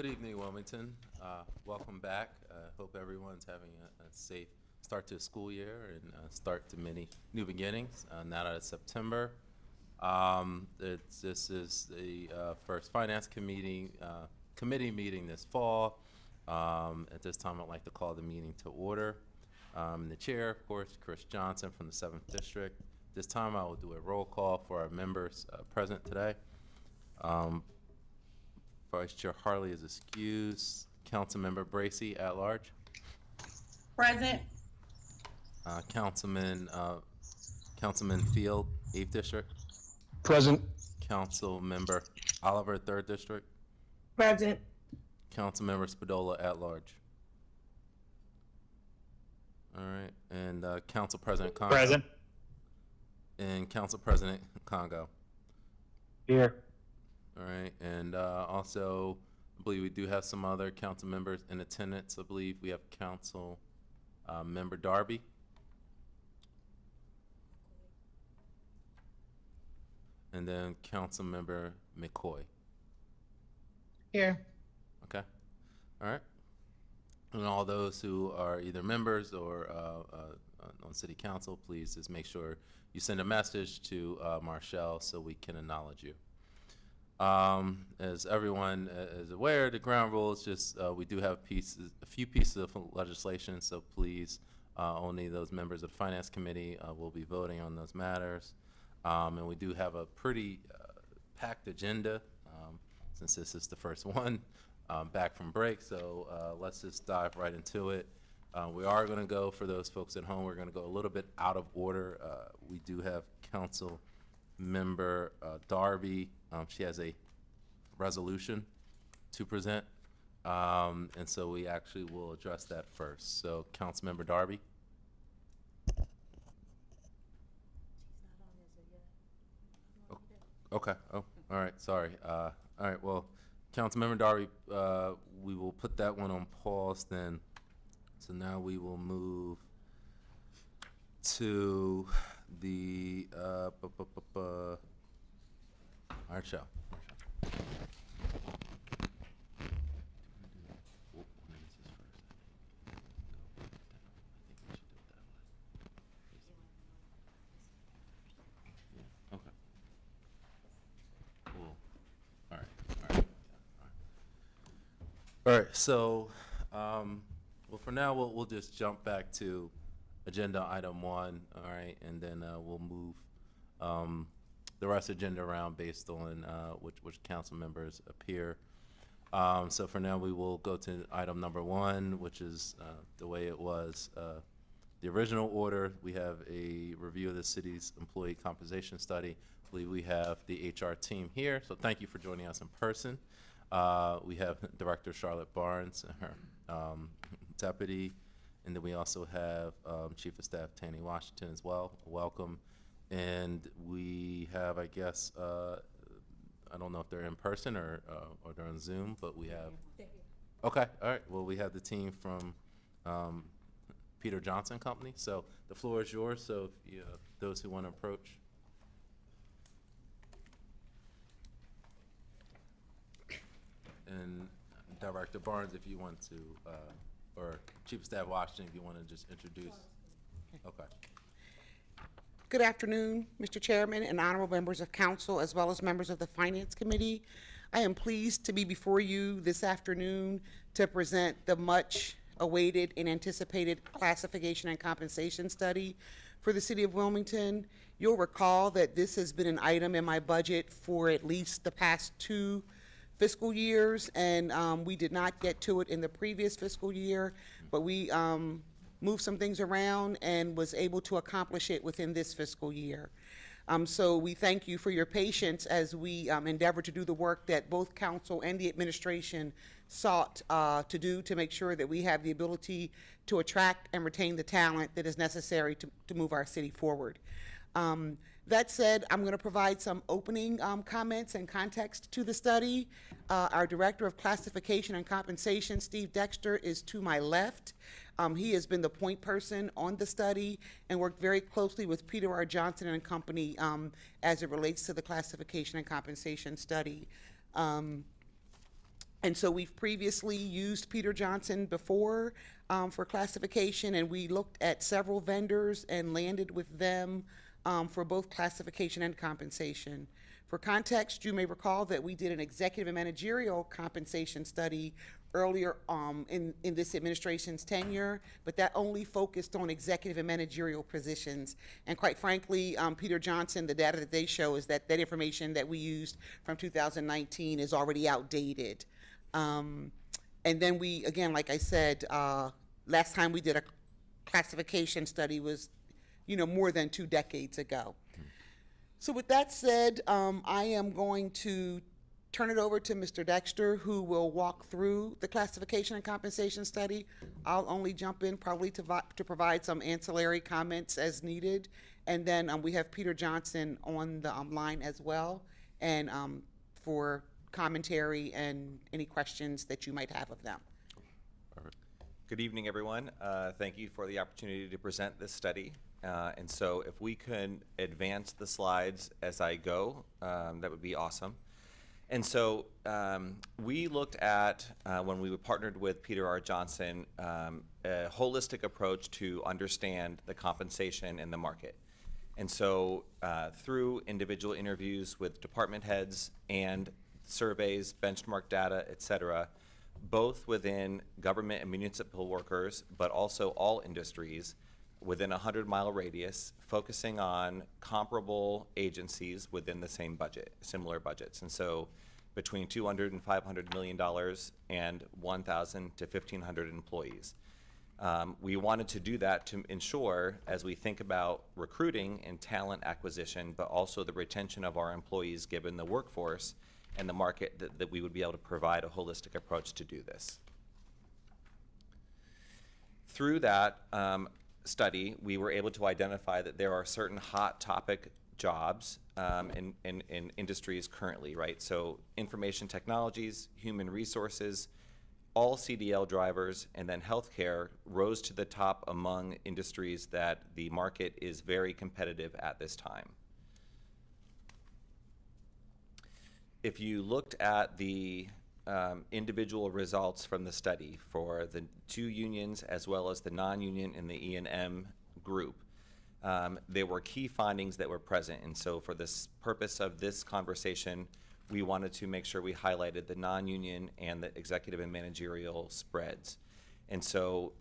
Good evening, Wilmington. Welcome back. Hope everyone's having a safe start to the school year and start to many new beginnings. Now that it's September, this is the first Finance Committee meeting this fall. At this time, I'd like to call the meeting to order. The chair, of course, Chris Johnson from the 7th District. This time, I will do a roll call for our members present today. Vice Chair Harley is excused. Councilmember Bracy at large. Present. Councilman Field, 8th District. Present. Councilmember Oliver, 3rd District. Present. Councilmember Spadola at large. All right, and Council President Congo. Present. And Council President Congo. Here. All right, and also, I believe we do have some other council members in attendance. I believe we have Council Member Darby. And then Council Member McCoy. Here. Okay, all right. And all those who are either members or on City Council, please just make sure you send a message to Marshall so we can acknowledge you. As everyone is aware, the ground rules just we do have a few pieces of legislation, so please only those members of the Finance Committee will be voting on those matters. And we do have a pretty packed agenda since this is the first one back from break, so let's just dive right into it. We are going to go, for those folks at home, we're going to go a little bit out of order. We do have Council Member Darby. She has a resolution to present, and so we actually will address that first. So, Councilmember Darby. Okay. Oh, all right. Sorry. All right. Well, Councilmember Darby, we will put that one on pause then. So now we will move to the art show. Okay. Cool. All right. All right. So, well, for now, we'll just jump back to agenda item 1. All right, and then we'll move the rest of the agenda around based on which council members appear. So for now, we will go to item number 1, which is the way it was. The original order, we have a review of the city's employee compensation study. I believe we have the HR team here, so thank you for joining us in person. We have Director Charlotte Barnes and her deputy, and then we also have Chief of Staff Tanny Washington as well. Welcome. And we have, I guess, I don't know if they're in person or they're on Zoom, but we have. Okay, all right. Well, we have the team from Peter Johnson Company. So the floor is yours. So if you, those who want to approach. And Director Barnes, if you want to, or Chief of Staff Washington, if you want to just introduce. Okay. Good afternoon, Mr. Chairman and honorable members of council, as well as members of the Finance Committee. I am pleased to be before you this afternoon to present the much awaited and anticipated classification and compensation study for the city of Wilmington. You'll recall that this has been an item in my budget for at least the past 2 fiscal years, and we did not get to it in the previous fiscal year, but we moved some things around and was able to accomplish it within this fiscal year. So we thank you for your patience as we endeavor to do the work that both council and the administration sought to do to make sure that we have the ability to attract and retain the talent that is necessary to move our city forward. That said, I'm going to provide some opening comments and context to the study. Our Director of Classification and Compensation, Steve Dexter, is to my left. He has been the point person on the study and worked very closely with Peter R. Johnson and Company as it relates to the classification and compensation study. And so we've previously used Peter Johnson before for classification, and we looked at several vendors and landed with them for both classification and compensation. For context, you may recall that we did an executive and managerial compensation study earlier in this administration's tenure, but that only focused on executive and managerial positions. And quite frankly, Peter Johnson, the data that they show is that that information that we used from 2019 is already outdated. And then we, again, like I said, last time we did a classification study was, more than 2 decades ago. So with that said, I am going to turn it over to Mr. Dexter, who will walk through the classification and compensation study. I'll only jump in probably to provide some ancillary comments as needed. And then we have Peter Johnson on the line as well, and for commentary and any questions that you might have of them. Good evening, everyone. Thank you for the opportunity to present this study. And so if we can advance the slides as I go, that would be awesome. And so we looked at, when we partnered with Peter R. Johnson, a holistic approach to understand the compensation in the market. And so through individual interviews with department heads and surveys, benchmark data, et cetera, both within government and municipal workers, but also all industries within a 100-mile radius, focusing on comparable agencies within the same budget, similar budgets. And so between $200 and $500 million and 1,000 to 1,500 employees. We wanted to do that to ensure, as we think about recruiting and talent acquisition, but also the retention of our employees given the workforce and the market, that we would be able to provide a holistic approach to do this. Through that study, we were able to identify that there are certain hot topic jobs in industries currently, right? So information technologies, human resources, all CDL drivers, and then healthcare rose to the top among industries that the market is very competitive at this time. If you looked at the individual results from the study for the 2 unions as well as the non-union in the E&M group, there were key findings that were present. And so for this purpose of this conversation, we wanted to make sure we highlighted the non-union and the executive and managerial spreads. And so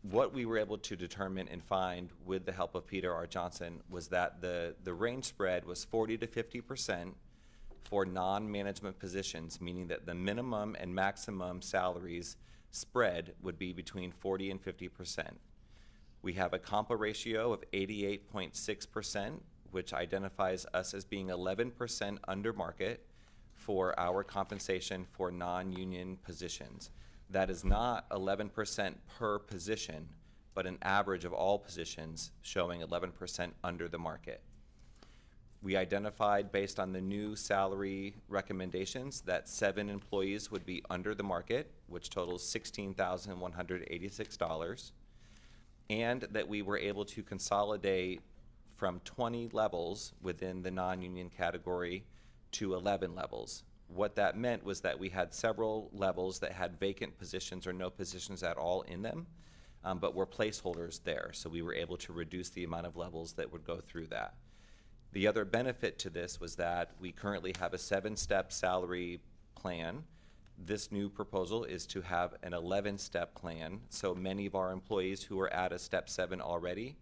what we were able to determine and find with the help of Peter R. Johnson was that the range spread was 40 to 50% for non-management positions, meaning that the minimum and maximum salaries spread would be between 40 and 50%. We have a COMPA ratio of 88.6%, which identifies us as being 11% under market for our compensation for non-union positions. That is not 11% per position, but an average of all positions showing 11% under the market. We identified, based on the new salary recommendations, that 7 employees would be under the market, which totals $16,186, and that we were able to consolidate from 20 levels within the non-union category to 11 levels. What that meant was that we had several levels that had vacant positions or no positions at all in them, but were placeholders there. So we were able to reduce the amount of levels that would go through that. The other benefit to this was that we currently have a 7-step salary plan. This new proposal is to have an 11-step plan. So many of our employees who are at a step 7 already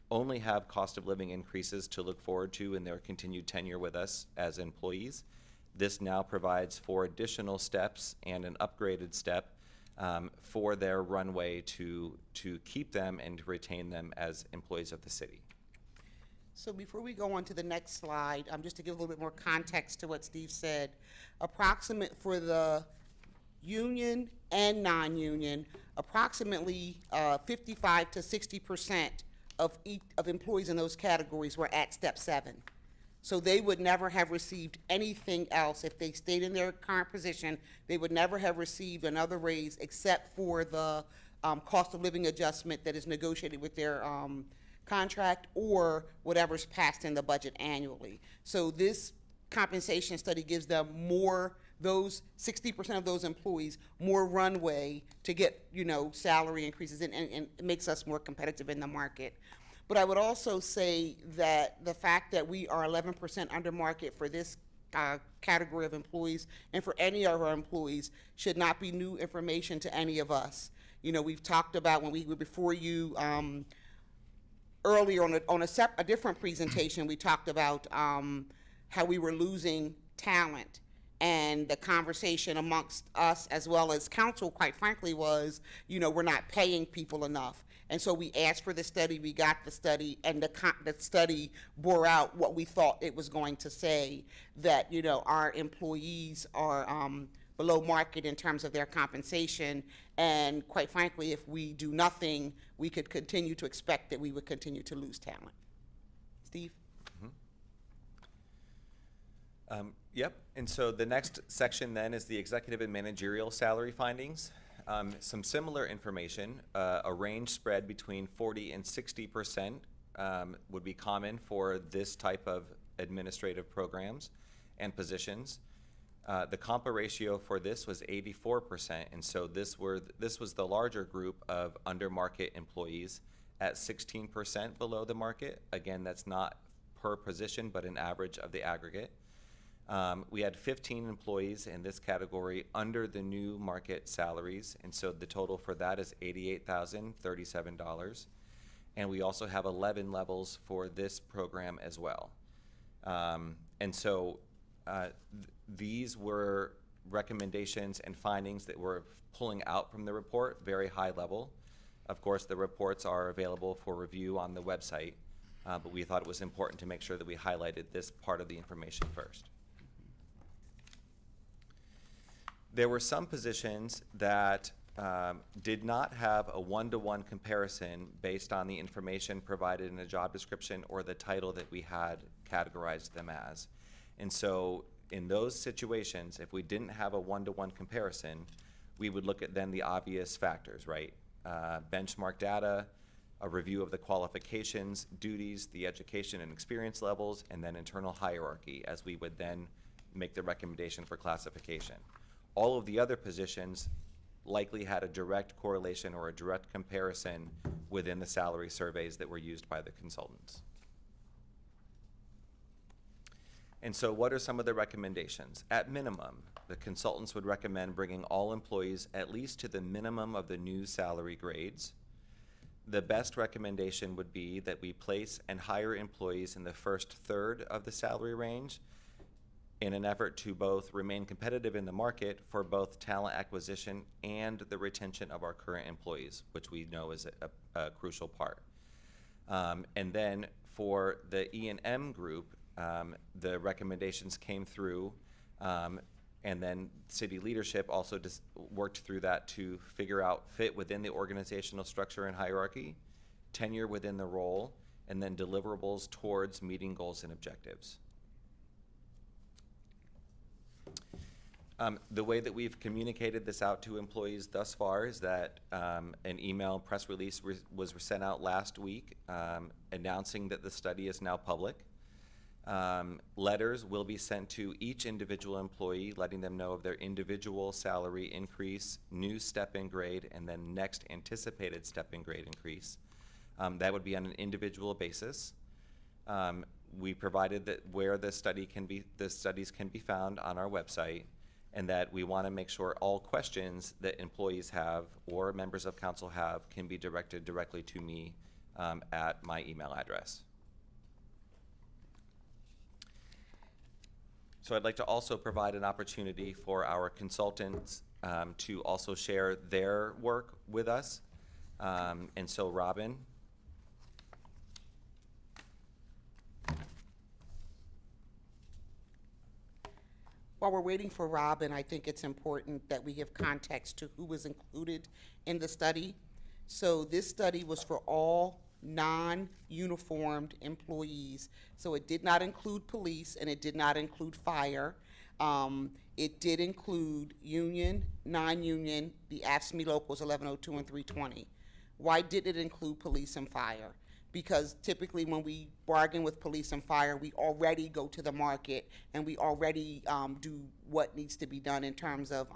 only have cost of living increases to look forward to in their continued tenure with us as employees. This now provides 4 additional steps and an upgraded step for their runway to keep them and to retain them as employees of the city. So before we go on to the next slide, just to give a little bit more context to what Steve said, approximate for the union and non-union, approximately 55 to 60% of employees in those categories were at step 7. So they would never have received anything else. If they stayed in their current position, they would never have received another raise except for the cost of living adjustment that is negotiated with their contract or whatever's passed in the budget annually. So this compensation study gives them more those 60% of those employees more runway to get, salary increases, and it makes us more competitive in the market. But I would also say that the fact that we are 11% under market for this category of employees and for any of our employees should not be new information to any of us. We've talked about when we were before you earlier on a different presentation, we talked about how we were losing talent. And the conversation amongst us as well as council, quite frankly, was, we're not paying people enough. And so we asked for the study, we got the study, and the study bore out what we thought it was going to say, that, our employees are below market in terms of their compensation. And quite frankly, if we do nothing, we could continue to expect that we would continue to lose talent. Steve? Yep, and so the next section then is the executive and managerial salary findings. Some similar information, a range spread between 40 and 60% would be common for this type of administrative programs and positions. The compa ratio for this was 84%, and so this was the larger group of under market employees at 16% below the market. Again, that's not per position, but an average of the aggregate. We had 15 employees in this category under the new market salaries, and so the total for that is $88,037. And we also have 11 levels for this program as well. And so these were recommendations and findings that we're pulling out from the report, very high level. Of course, the reports are available for review on the website, but we thought it was important to make sure that we highlighted this part of the information first. There were some positions that did not have a one-to-one comparison based on the information provided in the job description or the title that we had categorized them as. And so in those situations, if we didn't have a one-to-one comparison, we would look at then the obvious factors, right? Benchmark data, a review of the qualifications, duties, the education and experience levels, and then internal hierarchy, as we would then make the recommendation for classification. All of the other positions likely had a direct correlation or a direct comparison within the salary surveys that were used by the consultants. And so what are some of the recommendations? At minimum, the consultants would recommend bringing all employees at least to the minimum of the new salary grades. The best recommendation would be that we place and hire employees in the first third of the salary range in an effort to both remain competitive in the market for both talent acquisition and the retention of our current employees, which we know is a crucial part. And then for the E&M group, the recommendations came through, and then city leadership also worked through that to figure out fit within the organizational structure and hierarchy, tenure within the role, and then deliverables towards meeting goals and objectives. The way that we've communicated this out to employees thus far is that an email press release was sent out last week announcing that the study is now public. Letters will be sent to each individual employee, letting them know of their individual salary increase, new step-in grade, and then next anticipated step-in grade increase. That would be on an individual basis. We provided that where the studies can be found on our website, and that we want to make sure all questions that employees have or members of council have can be directed directly to me at my email address. So I'd like to also provide an opportunity for our consultants to also share their work with us. And so Robin. While we're waiting for Robin, I think it's important that we give context to who was included in the study. So this study was for all non-uniformed employees. So it did not include police and it did not include fire. It did include union, non-union, the AFSCME locals 1102 and 320. Why did it include police and fire? because typically when we bargain with police and fire, we already go to the market and we already do what needs to be done in terms of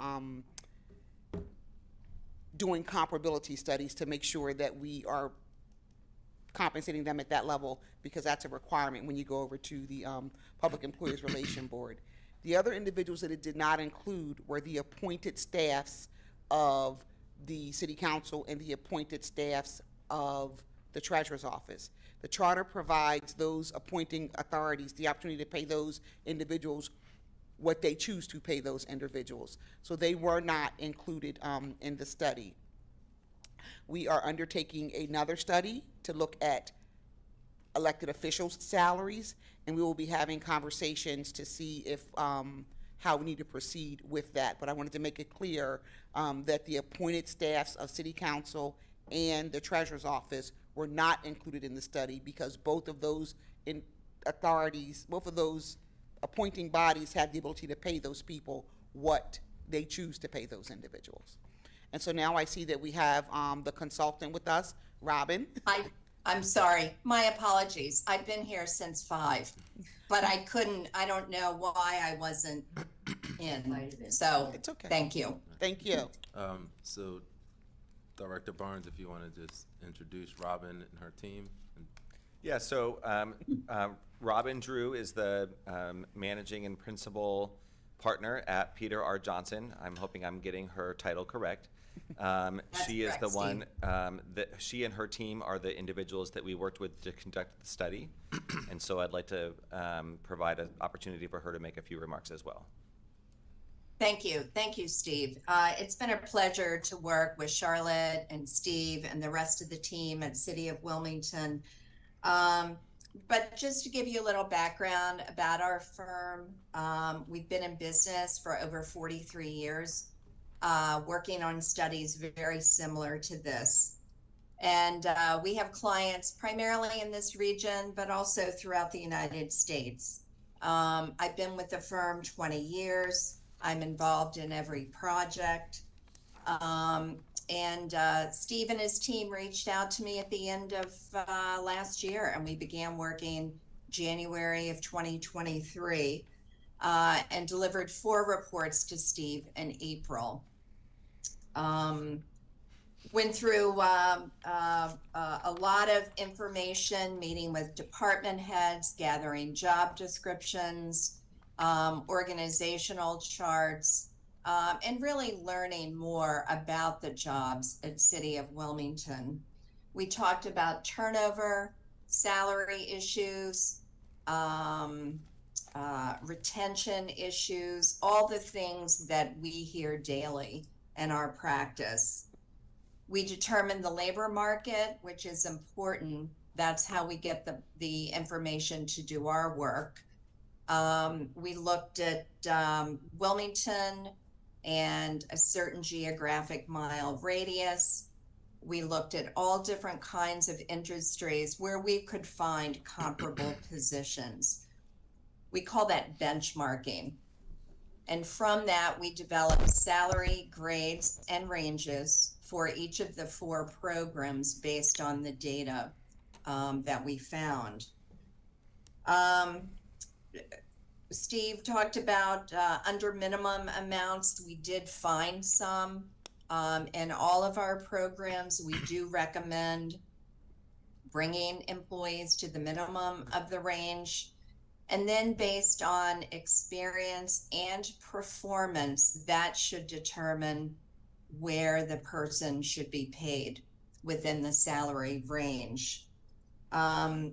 doing comparability studies to make sure that we are compensating them at that level, because that's a requirement when you go over to the Public Employees Relation Board. The other individuals that it did not include were the appointed staffs of the City Council and the appointed staffs of the Treasurer's Office. The charter provides those appointing authorities the opportunity to pay those individuals what they choose to pay those individuals. So they were not included in the study. We are undertaking another study to look at elected officials' salaries, and we will be having conversations to see if how we need to proceed with that. But I wanted to make it clear that the appointed staffs of City Council and the Treasurer's Office were not included in the study, because both of those authorities, both of those appointing bodies have the ability to pay those people what they choose to pay those individuals. And so now I see that we have the consultant with us, Robin. I'm sorry, my apologies. I've been here since 5, but I don't know why I wasn't in. So It's okay. thank you. Thank you. So Director Barnes, if you want to just introduce Robin and her team. Yeah, so Robin Drew is the managing and principal partner at Peter R. Johnson. I'm hoping I'm getting her title correct. She is correct, the one that she and her team are the individuals that we worked with to conduct the study. And so I'd like to provide an opportunity for her to make a few remarks as well. Thank you. Thank you, Steve. It's been a pleasure to work with Charlotte and Steve and the rest of the team at City of Wilmington. But just to give you a little background about our firm, we've been in business for over 43 years, working on studies very similar to this. And we have clients primarily in this region, but also throughout the United States. I've been with the firm 20 years. I'm involved in every project. And Steve and his team reached out to me at the end of last year, and we began working January of 2023 and delivered 4 reports to Steve in April. Went through a lot of information, meeting with department heads, gathering job descriptions, organizational charts, and really learning more about the jobs at City of Wilmington. We talked about turnover, salary issues, retention issues, all the things that we hear daily in our practice. We determined the labor market, which is important. That's how we get the information to do our work. We looked at Wilmington and a certain geographic mile radius. We looked at all different kinds of industries where we could find comparable positions. We call that benchmarking. And from that, we developed salary grades and ranges for each of the 4 programs based on the data that we found. Steve talked about under minimum amounts. We did find some in all of our programs. We do recommend bringing employees to the minimum of the range. And then based on experience and performance, that should determine where the person should be paid within the salary range.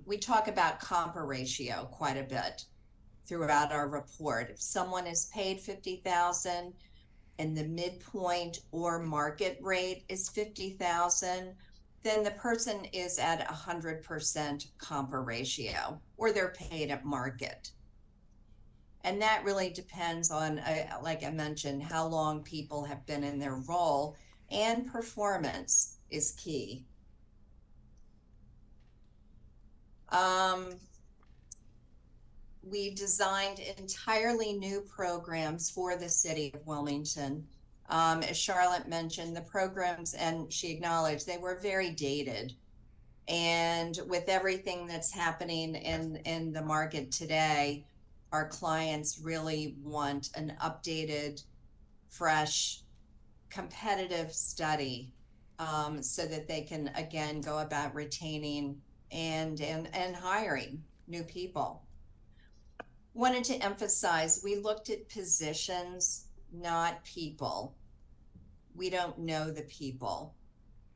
We talk about compar ratio quite a bit throughout our report. If someone is paid $50,000 and the midpoint or market rate is $50,000, then the person is at 100% compar ratio, or they're paid at market. And that really depends on, like I mentioned, how long people have been in their role, and performance is key. We designed entirely new programs for the City of Wilmington. As Charlotte mentioned, the programs, and she acknowledged, they were very dated. And with everything that's happening in the market today, our clients really want an updated, fresh, competitive study, so that they can again go about retaining and hiring new people. Wanted to emphasize, we looked at positions, not people. We don't know the people.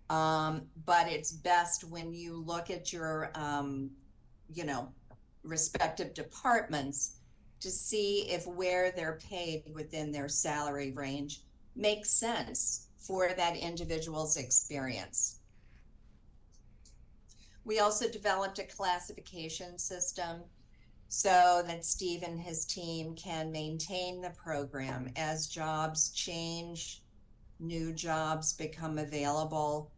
But it's best when you look at your, respective departments to see if where they're paid within their salary range makes sense for that individual's experience. We also developed a classification system so that Steve and his team can maintain the program as jobs change, new jobs become available.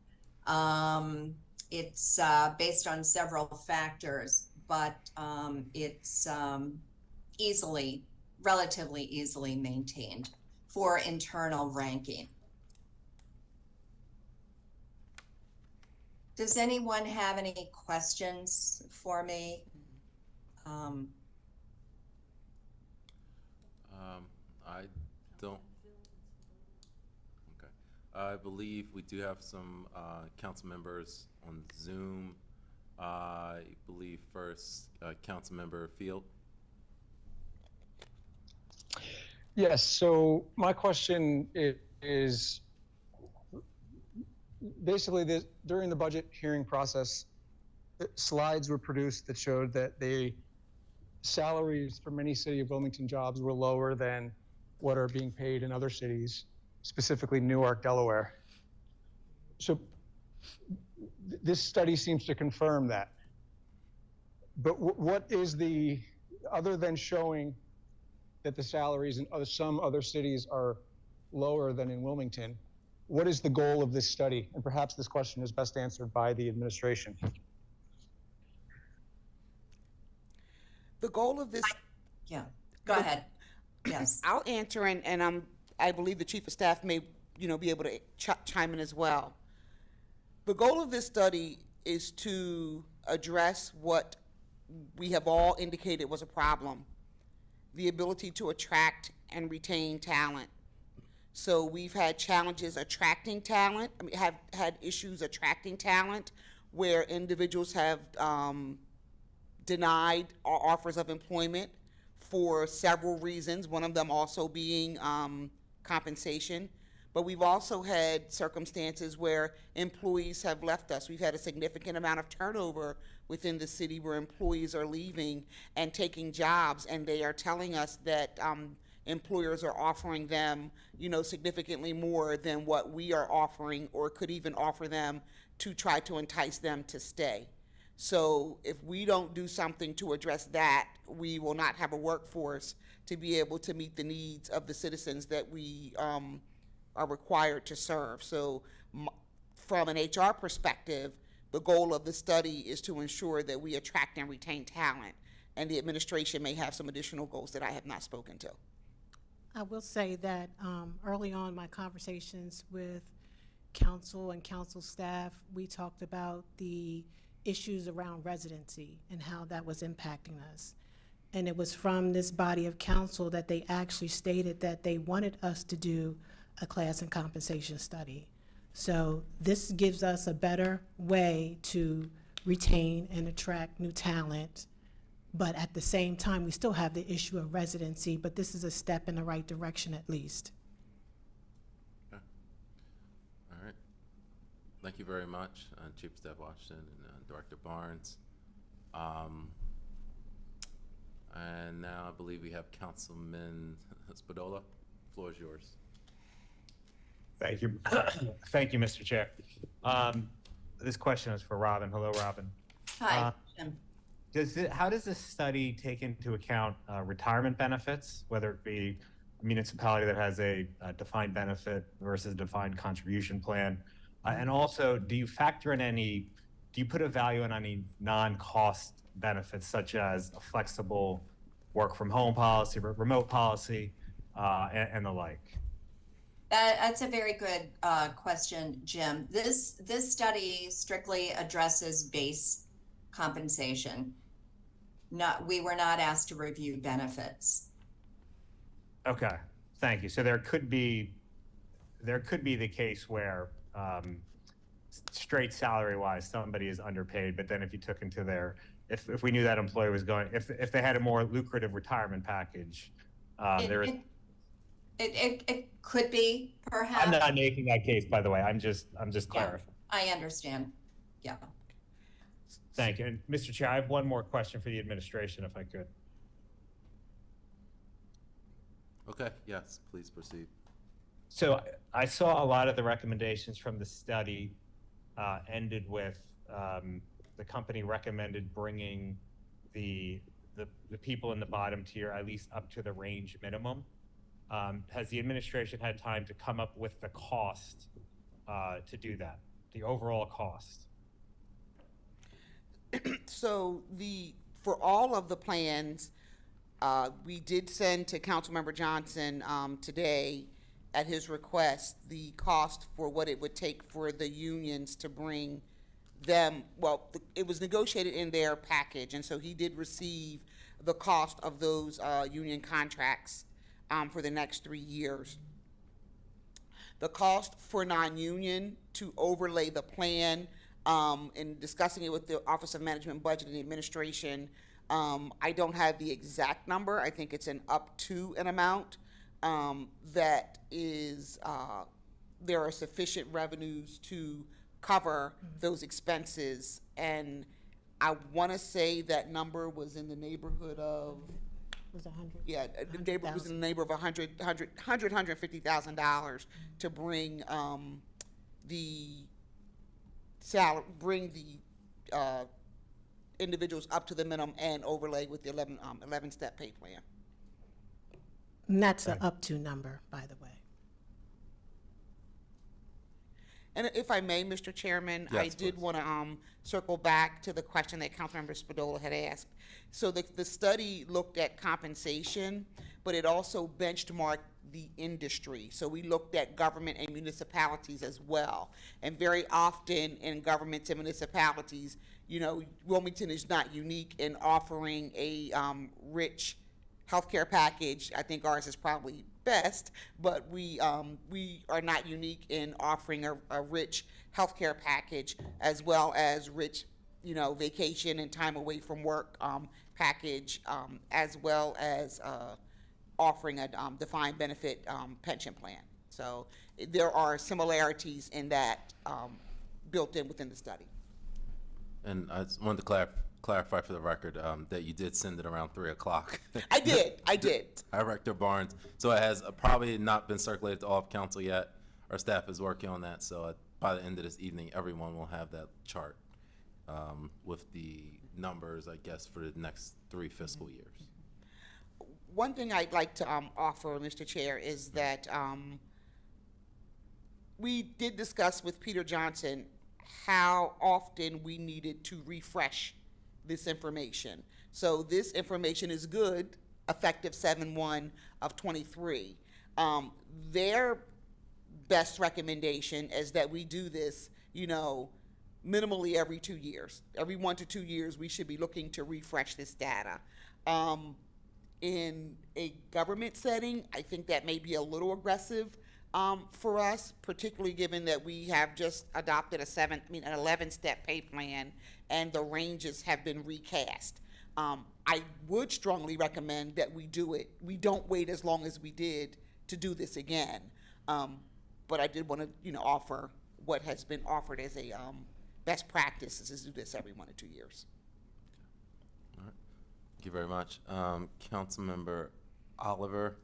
It's based on several factors, but it's relatively easily maintained for internal ranking. Does anyone have any questions for me? I don't. Okay. I believe we do have some council members on Zoom. I believe first, Councilmember Field. Yes, so my question is basically during the budget hearing process, slides were produced that showed that the salaries for many City of Wilmington jobs were lower than what are being paid in other cities, specifically Newark, Delaware. So this study seems to confirm that. But what is other than showing that the salaries in some other cities are lower than in Wilmington, what is the goal of this study? And perhaps this question is best answered by the administration. The goal of this, Yeah, go ahead. Yes. I'll answer, and I believe the Chief of Staff may, be able to chime in as well. The goal of this study is to address what we have all indicated was a problem: the ability to attract and retain talent. So we've had challenges attracting talent. Have had issues attracting talent where individuals have denied our offers of employment for several reasons, one of them also being compensation. But we've also had circumstances where employees have left us. We've had a significant amount of turnover within the city where employees are leaving and taking jobs, and they are telling us that employers are offering them, significantly more than what we are offering or could even offer them to try to entice them to stay. So if we don't do something to address that, we will not have a workforce to be able to meet the needs of the citizens that we are required to serve. So from an HR perspective, the goal of the study is to ensure that we attract and retain talent, and the administration may have some additional goals that I have not spoken to. I will say that early on my conversations with council and council staff, we talked about the issues around residency and how that was impacting us. And it was from this body of council that they actually stated that they wanted us to do a class and compensation study. So this gives us a better way to retain and attract new talent. But at the same time, we still have the issue of residency, but this is a step in the right direction at least. Okay. All right. Thank you very much, Chief of Staff Washington and Director Barnes. And now I believe we have Councilman Spadola. The floor is yours. Thank you. Thank you, Mr. Chair. This question is for Robin. Hello, Robin. Hi, Jim. How does this study take into account retirement benefits, whether it be a municipality that has a defined benefit versus a defined contribution plan? And also, do you put a value on any non-cost benefits, such as a flexible work from home policy, remote policy, and the like? That's a very good question, Jim. This study strictly addresses base compensation. We were not asked to review benefits. Okay, thank you. So there could be the case where straight salary wise somebody is underpaid, but then if you took into their if we knew that employee was going if they had a more lucrative retirement package, It could be, perhaps. I'm not making that case, by the way. I'm just clarifying. I understand. Yeah. Thank you. And Mr. Chair, I have one more question for the administration, if I could. Okay, yes, please proceed. So I saw a lot of the recommendations from the study ended with the company recommended bringing the people in the bottom tier at least up to the range minimum. Has the administration had time to come up with the cost to do that, the overall cost? So for all of the plans, we did send to Councilmember Johnson today at his request the cost for what it would take for the unions to bring them, it was negotiated in their package, and so he did receive the cost of those union contracts for the next 3 years. The cost for non-union to overlay the plan, in discussing it with the Office of Management, Budget, and Administration, I don't have the exact number. I think it's an up to an amount that is, there are sufficient revenues to cover those expenses. And I want to say that number was in the neighborhood of, Was 100? yeah, the neighbor was in the neighborhood of $150,000 to bring the individuals up to the minimum and overlay with the 11-step pay plan. And that's an up to number, by the way. And if I may, Mr. Chairman, Yes, I did please. want to circle back to the question that Councilmember Spadola had asked. So the study looked at compensation, but it also benchmarked the industry. So we looked at government and municipalities as well. And very often in governments and municipalities, you know, Wilmington is not unique in offering a rich healthcare package. I think ours is probably best, but we are not unique in offering a rich healthcare package as well as rich, you know, vacation and time away from work package, as well as offering a defined benefit pension plan. So there are similarities in that built in within the study. And I just wanted to clarify for the record that you did send it around 3 o'clock. I did. Director Barnes. So it has probably not been circulated to all of council yet. Our staff is working on that. So by the end of this evening, everyone will have that chart with the numbers, I guess, for the next 3 fiscal years. One thing I'd like to offer, Mr. Chair, is that we did discuss with Peter Johnson how often we needed to refresh this information. So this information is good, effective 7/1 of 23. Their best recommendation is that we do this, you know, minimally every 2 years. Every 1 to 2 years, we should be looking to refresh this data. In a government setting, I think that may be a little aggressive for us, particularly given that we have just adopted an 11-step pay plan, and the ranges have been recast. I would strongly recommend that we do it. We don't wait as long as we did to do this again. But I did want to, you know, offer what has been offered as a best practice is to do this every 1 to 2 years. All right. Thank you very much. Councilmember Oliver.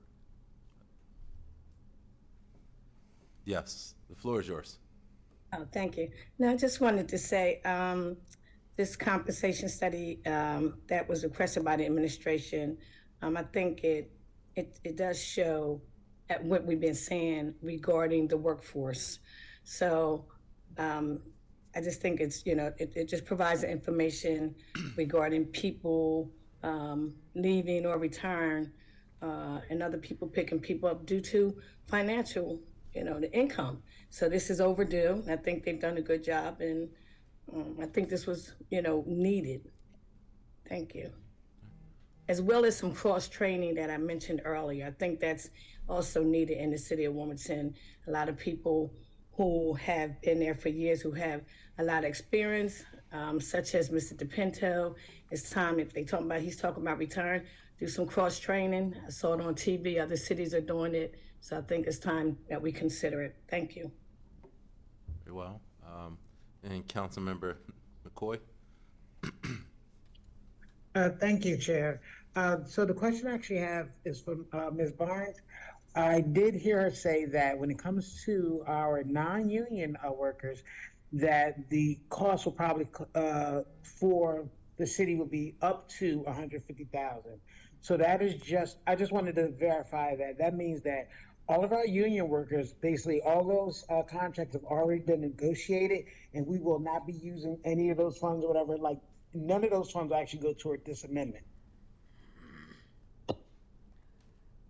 Yes, the floor is yours. Oh, thank you. No, I just wanted to say, this compensation study that was requested by the administration, I think it does show at what we've been saying regarding the workforce. So I just think it's, you know, it just provides the information regarding people leaving or return, and other people picking people up due to financial the income. So this is overdue. I think they've done a good job, and I think this was, needed. Thank you. As well as some cross-training that I mentioned earlier. I think that's also needed in the city of Wilmington. A lot of people who have been there for years, who have a lot of experience, such as Mr. DePinto. It's time, if he's talking about return, do some cross-training. I saw it on TV, other cities are doing it. So I think it's time that we consider it. Thank you. Very well. And Councilmember McCoy? Thank you, Chair. So the question I actually have is from Ms. Barnes. I did hear her say that when it comes to our non-union workers, that the cost will probably for the city will be up to 150,000. So that is I just wanted to verify that. That means that all of our union workers, basically all those contracts have already been negotiated, and we will not be using any of those funds or whatever. Like, none of those funds will actually go toward this amendment.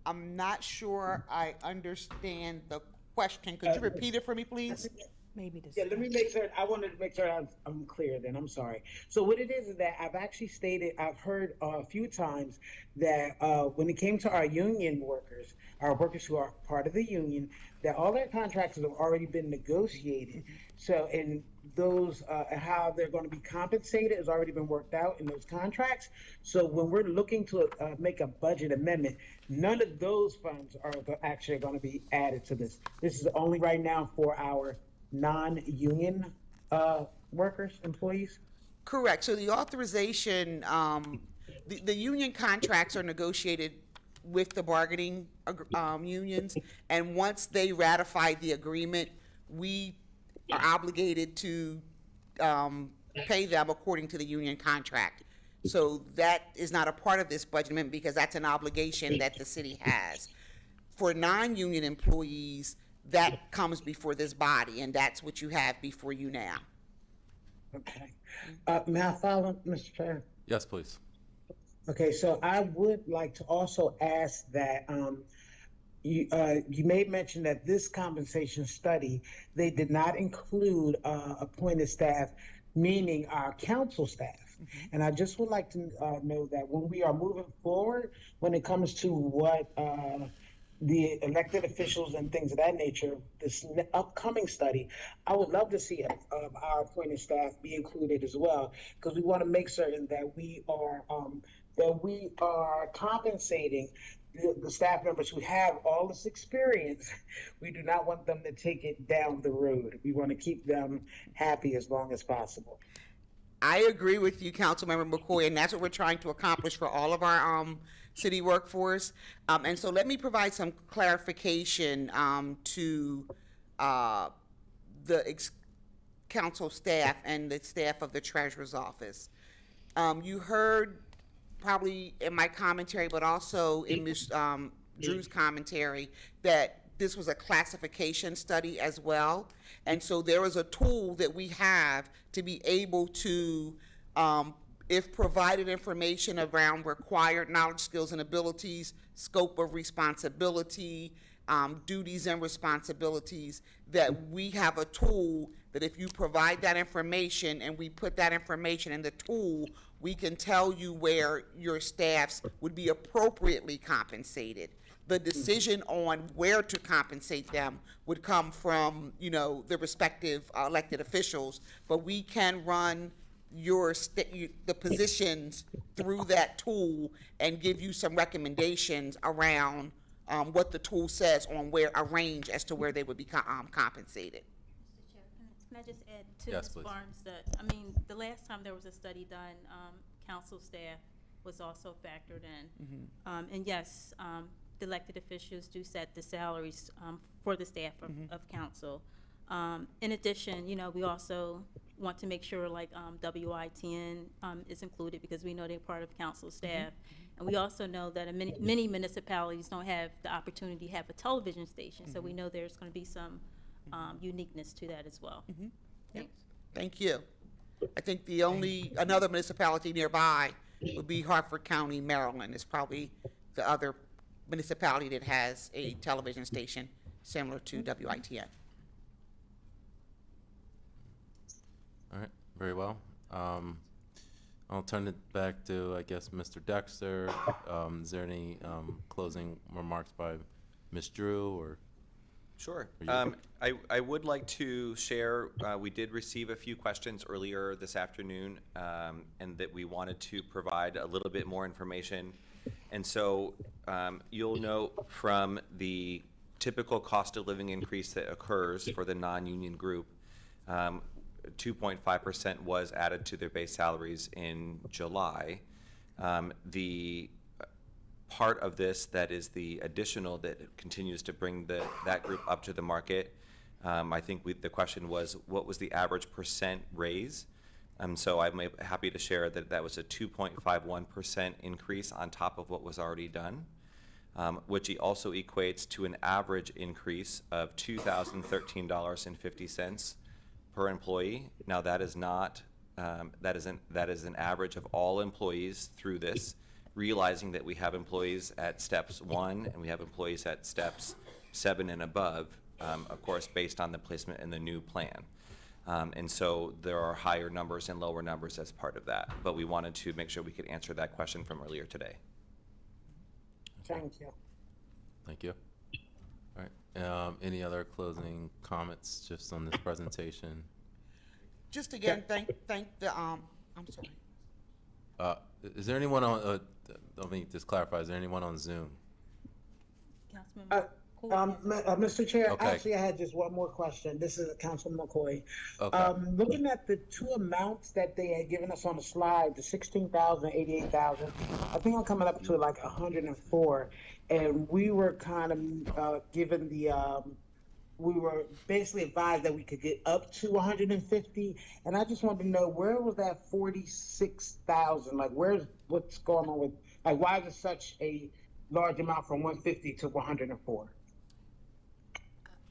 I'm not sure I understand the question. Could you repeat it for me, please? Maybe this. Yeah, let me make sure. I wanted to make sure I'm clear then. I'm sorry. So what it is that I've actually stated, I've heard a few times that when it came to our union workers, our workers who are part of the union, that all their contracts have already been negotiated. So, and those, how they're going to be compensated has already been worked out in those contracts. So when we're looking to make a budget amendment, none of those funds are actually going to be added to this. This is only right now for our non-union workers, employees? Correct. So the authorization, the union contracts are negotiated with the bargaining unions, and once they ratify the agreement, we are obligated to pay them according to the union contract. So that is not a part of this budget amendment because that's an obligation that the city has. For non-union employees, that comes before this body, and that's what you have before you now. Okay. May I follow, Mr. Chair? Yes, please. Okay, so I would like to also ask that you made mention that this compensation study, they did not include appointed staff, meaning our council staff. And I just would like to know that when we are moving forward, when it comes to what the elected officials and things of that nature, this upcoming study, I would love to see our appointed staff be included as well, because we want to make certain that we are compensating the staff members who have all this experience. We do not want them to take it down the road. We want to keep them happy as long as possible. I agree with you, Councilmember McCoy, and that's what we're trying to accomplish for all of our city workforce. And so let me provide some clarification to the council staff and the staff of the treasurer's office. You heard probably in my commentary, but also in Ms. Drew's commentary, that this was a classification study as well. And so there is a tool that we have to be able to, if provided information around required knowledge, skills, and abilities, scope of responsibility, duties and responsibilities, that we have a tool that if you provide that information and we put that information in the tool, we can tell you where your staffs would be appropriately compensated. The decision on where to compensate them would come from, the respective elected officials, but we can run the positions through that tool and give you some recommendations around what the tool says on where a range as to where they would be compensated. Mr. Chair, can I just add to Yes, Ms. please. Barnes that, the last time there was a study done, council staff was also factored in. And yes, the elected officials do set the salaries for the staff of council. In addition, we also want to make sure like WITN is included because we know they're part of council staff. And we also know that many municipalities don't have the opportunity to have a television station. So we know there's going to be some uniqueness to that as well. Thanks. Thank you. I think another municipality nearby would be Hartford County, Maryland. Is probably the other municipality that has a television station similar to WITN. All right, very well. I'll turn it back to, I guess, Mr. Dexter. Is there any closing remarks by Ms. Drew or? Sure. Are you- I would like to share, we did receive a few questions earlier this afternoon, and that we wanted to provide a little bit more information. And so you'll note from the typical cost of living increase that occurs for the non-union group, 2.5% was added to their base salaries in July. The part of this that is the additional that continues to bring that group up to the market, I think the question was, what was the average percent raise? So I'm happy to share that that was a 2.51% increase on top of what was already done, which also equates to an average increase of $2,013.50 per employee. Now that is not, that is an average of all employees through this, realizing that we have employees at steps 1 and we have employees at steps 7 and above, of course, based on the placement in the new plan. And so there are higher numbers and lower numbers as part of that, but we wanted to make sure we could answer that question from earlier today. Thank you. Thank you. All right, any other closing comments just on this presentation? Just again, thank the, I'm sorry. Is there anyone on, let me just clarify, is there anyone on Zoom? Councilmember Cool. Mr. Chair, Okay. actually, I had just one more question. This is Councilman McCoy. Okay. Looking at the two amounts that they had given us on the slide, the 16,000, 88,000, I think I'm coming up to like 104. And we were kind of given the, we were basically advised that we could get up to 150. And I just wanted to know, where was that 46,000? Like, what's going on with, like, why is it such a large amount from 150 to 104?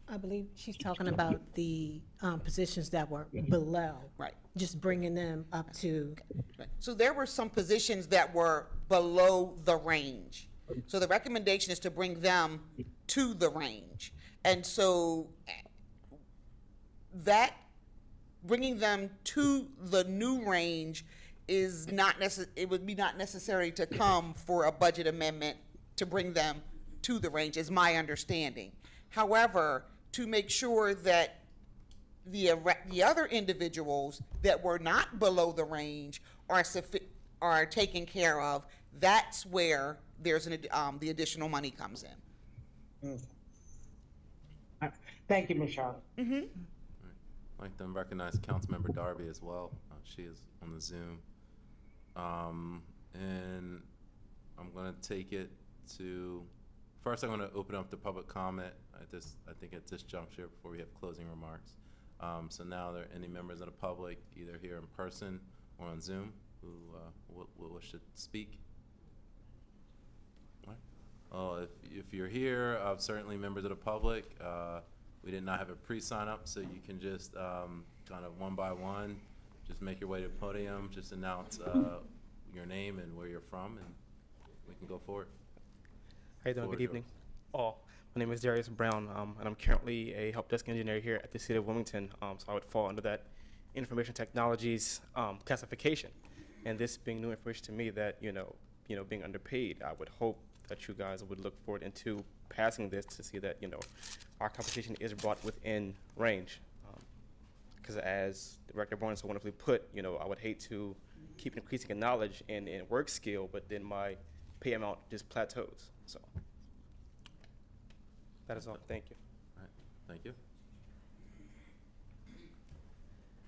I believe she's talking about the positions that were below. Right. Just bringing them up to, Right. So there were some positions that were below the range. So the recommendation is to bring them to the range. And so that, bringing them to the new range is not it would be not necessary to come for a budget amendment to bring them to the range, is my understanding. However, to make sure that the other individuals that were not below the range are taken care of, that's where there's the additional money comes in. Thank you, Ms. Charlotte. I'd like to recognize Councilmember Darby as well. She is on the Zoom. And I'm going to take it to, first I'm going to open up the public comment I think at this juncture before we have closing remarks. So now are there any members of the public, either here in person or on Zoom, who will wish to speak? All right. If you're here, certainly members of the public, we did not have a pre-sign up, so you can just kind of one by one, just make your way to the podium, just announce your name and where you're from, and we can go forward. How you doing? Floor Good is evening. My name is Darius Brown, and I'm currently a help desk engineer here at the City of Wilmington. So I would fall under that information technologies classification. And this being new information to me, that being underpaid, I would hope that you guys would look forward into passing this to see that our compensation is brought within range. Because as Director Bourne so wonderfully put, I would hate to keep increasing in knowledge and in work skill, but then my pay amount just plateaus. So that is all. Thank you. All right, thank you.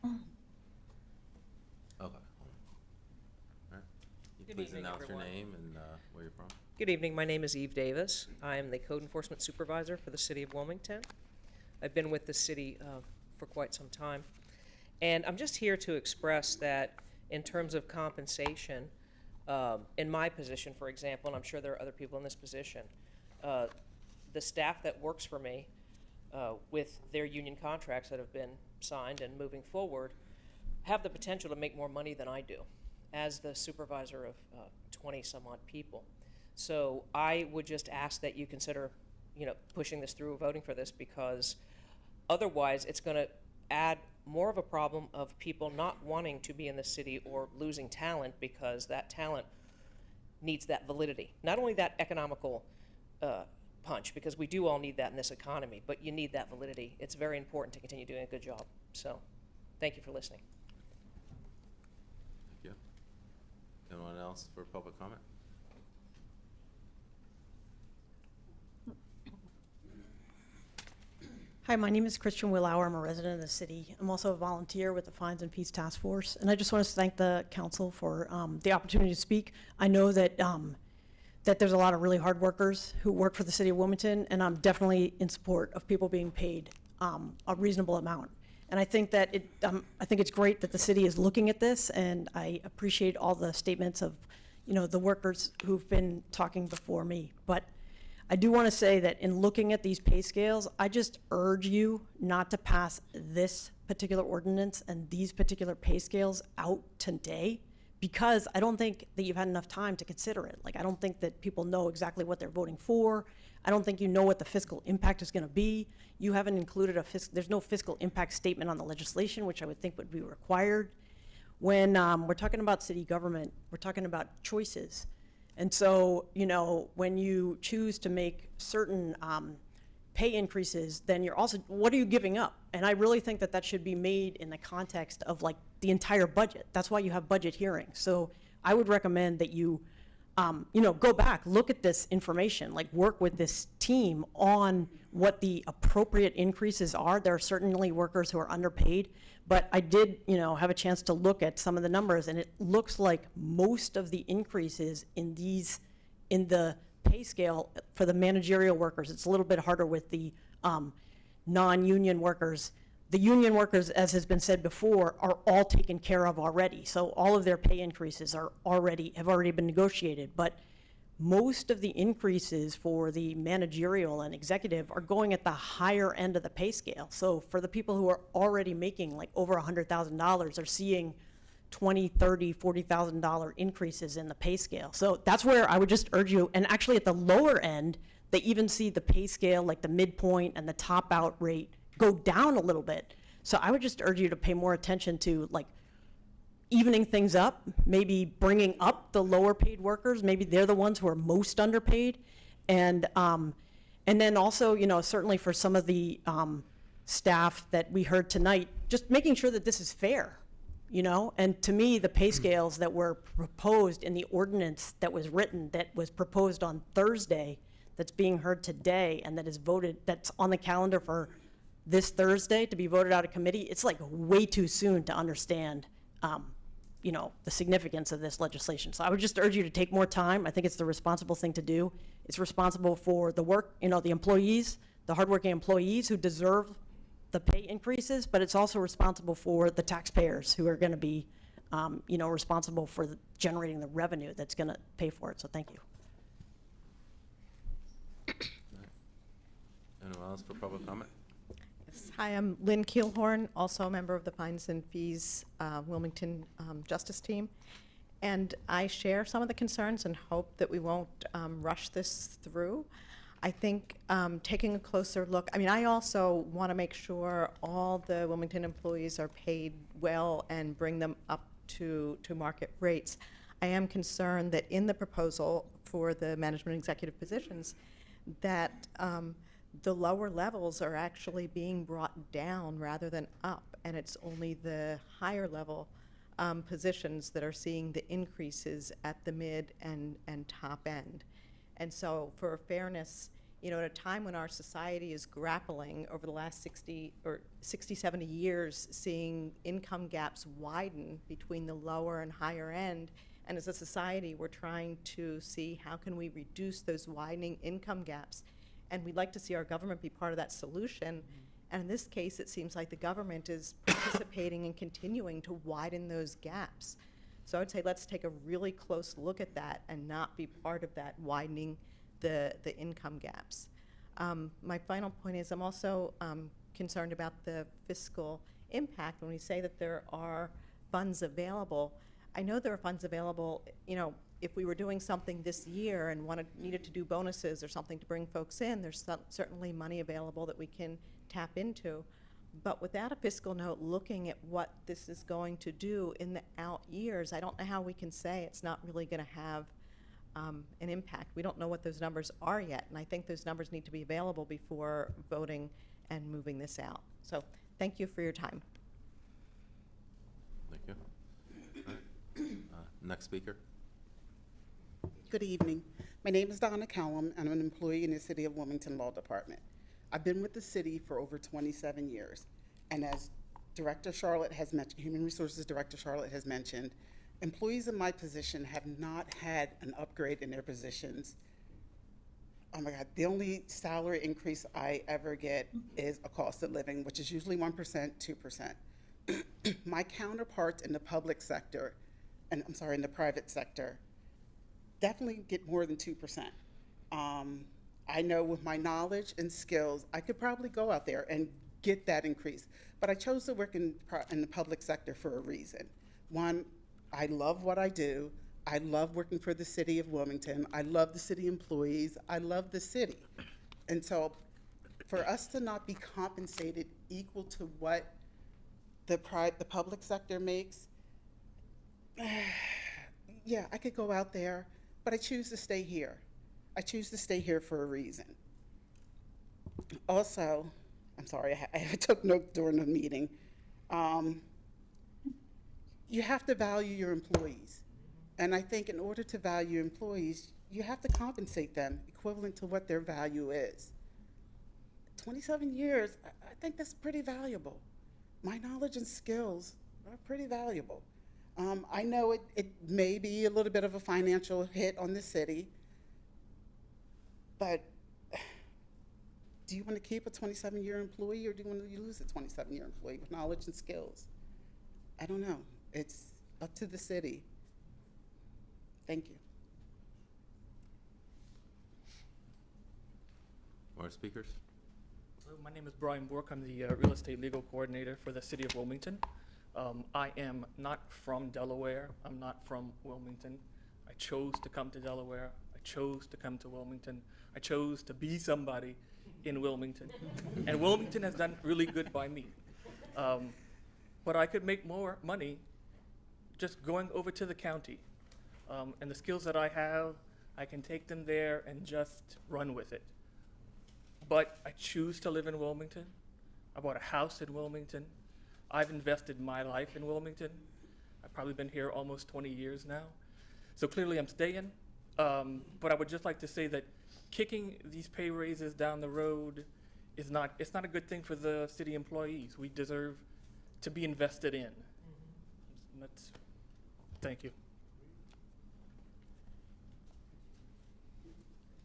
Okay. All right. You Good please evening, announce your everyone. name and where you're from. Good evening. My name is Eve Davis. I am the Code Enforcement Supervisor for the City of Wilmington. I've been with the city for quite some time. And I'm just here to express that in terms of compensation, in my position, for example, and I'm sure there are other people in this position, the staff that works for me with their union contracts that have been signed and moving forward have the potential to make more money than I do as the supervisor of 20 some odd people. So I would just ask that you consider pushing this through, voting for this, because otherwise it's going to add more of a problem of people not wanting to be in the city or losing talent, because that talent needs that validity. Not only that economical punch, because we do all need that in this economy, but you need that validity. It's very important to continue doing a good job. So thank you for listening. Thank you. Anyone else for public comment? Hi, my name is Christian Willauer. I'm a resident of the city. I'm also a volunteer with the Fines and Peace Task Force, and I just want to thank the council for the opportunity to speak. I know that that there's a lot of really hard workers who work for the city of Wilmington, and I'm definitely in support of people being paid a reasonable amount. And I think that I think it's great that the city is looking at this, and I appreciate all the statements of, the workers who've been talking before me. But I do want to say that in looking at these pay scales, I just urge you not to pass this particular ordinance and these particular pay scales out today, because I don't think that you've had enough time to consider it. Like, I don't think that people know exactly what they're voting for. I don't think you know what the fiscal impact is going to be. You haven't included there's no fiscal impact statement on the legislation, which I would think would be required. When we're talking about city government, we're talking about choices. And so, when you choose to make certain pay increases, then you're also, what are you giving up? And I really think that that should be made in the context of like the entire budget. That's why you have budget hearings. So I would recommend that you, go back, look at this information, like work with this team on what the appropriate increases are. There are certainly workers who are underpaid, but I did, have a chance to look at some of the numbers, and it looks like most of the increases in the pay scale for the managerial workers, it's a little bit harder with the non-union workers. The union workers, as has been said before, are all taken care of already. So all of their pay increases have already been negotiated. But most of the increases for the managerial and executive are going at the higher end of the pay scale. So for the people who are already making like over $100,000, are seeing $20,000, $30,000, $40,000 increases in the pay scale. So that's where I would just urge you, and actually at the lower end, they even see the pay scale, like the midpoint and the top out rate, go down a little bit. So I would just urge you to pay more attention to like evening things up, maybe bringing up the lower paid workers. Maybe they're the ones who are most underpaid. And then also, certainly for some of the staff that we heard tonight, just making sure that this is fair, and to me, the pay scales that were proposed in the ordinance that was written, that was proposed on Thursday, that's being heard today, and that is voted, that's on the calendar for this Thursday to be voted out of committee, it's like way too soon to understand, the significance of this legislation. So I would just urge you to take more time. I think it's the responsible thing to do. It's responsible for the work, the employees, the hardworking employees who deserve the pay increases, but it's also responsible for the taxpayers who are going to be, responsible for generating the revenue that's going to pay for it. So thank you. Anyone else for public comment? Hi, I'm Lynn Keelhorn, also a member of the Fines and Fees Wilmington Justice Team. And I share some of the concerns and hope that we won't rush this through. I think taking a closer look, I also want to make sure all the Wilmington employees are paid well and bring them up to market rates. I am concerned that in the proposal for the management executive positions, that the lower levels are actually being brought down rather than up, and it's only the higher level positions that are seeing the increases at the mid and top end. And so for fairness, at a time when our society is grappling over the last 60, 70 years, seeing income gaps widen between the lower and higher end, and as a society, we're trying to see how can we reduce those widening income gaps. And we'd like to see our government be part of that solution. And in this case, it seems like the government is participating and continuing to widen those gaps. So I would say let's take a really close look at that and not be part of that widening the income gaps. My final point is I'm also concerned about the fiscal impact when we say that there are funds available. I know there are funds available, if we were doing something this year and needed to do bonuses or something to bring folks in, there's certainly money available that we can tap into. But without a fiscal note looking at what this is going to do in the out years, I don't know how we can say it's not really going to have an impact. We don't know what those numbers are yet, and I think those numbers need to be available before voting and moving this out. So thank you for your time. Thank you. All right. Next speaker. Good evening. My name is Donna Callum, and I'm an employee in the City of Wilmington Law Department. I've been with the city for over 27 years, and as Director Charlotte has mentioned, Human Resources Director Charlotte has mentioned, employees in my position have not had an upgrade in their positions. Oh my God, the only salary increase I ever get is a cost of living, which is usually 1%, 2%. My counterparts in the public sector, and I'm sorry, in the private sector, definitely get more than 2%. I know with my knowledge and skills, I could probably go out there and get that increase. But I chose to work in the public sector for a reason. One, I love what I do. I love working for the city of Wilmington. I love the city employees. I love the city. And so for us to not be compensated equal to what the public sector makes, yeah, I could go out there, but I choose to stay here. I choose to stay here for a reason. Also, I'm sorry, I took notes during the meeting. You have to value your employees. And I think in order to value employees, you have to compensate them equivalent to what their value is. 27 years, I think that's pretty valuable. My knowledge and skills are pretty valuable. I know it may be a little bit of a financial hit on the city, but do you want to keep a 27-year employee, or do you want to lose a 27-year employee with knowledge and skills? I don't know. It's up to the city. Thank you. More speakers? Hello, my name is Brian Bork. I'm the real estate legal coordinator for the city of Wilmington. I am not from Delaware. I'm not from Wilmington. I chose to come to Delaware. I chose to come to Wilmington. I chose to be somebody in Wilmington. And Wilmington has done really good by me. But I could make more money just going over to the county. And the skills that I have, I can take them there and just run with it. But I choose to live in Wilmington. I bought a house in Wilmington. I've invested my life in Wilmington. I've probably been here almost 20 years now. So clearly I'm staying. But I would just like to say that kicking these pay raises down the road it's not a good thing for the city employees. We deserve to be invested in. Thank you.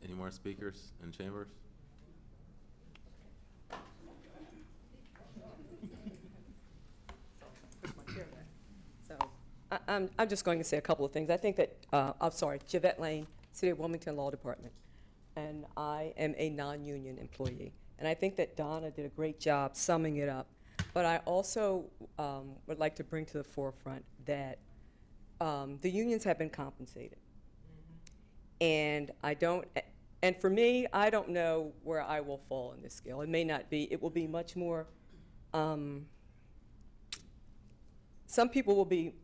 Any more speakers in chambers? I'm just going to say a couple of things. I think that, I'm sorry, Javette Lane, City of Wilmington Law Department, and I am a non-union employee. And I think that Donna did a great job summing it up. But I also would like to bring to the forefront that the unions have been compensated. And and for me, I don't know where I will fall in this scale. It may not be, it will be much more, some people will be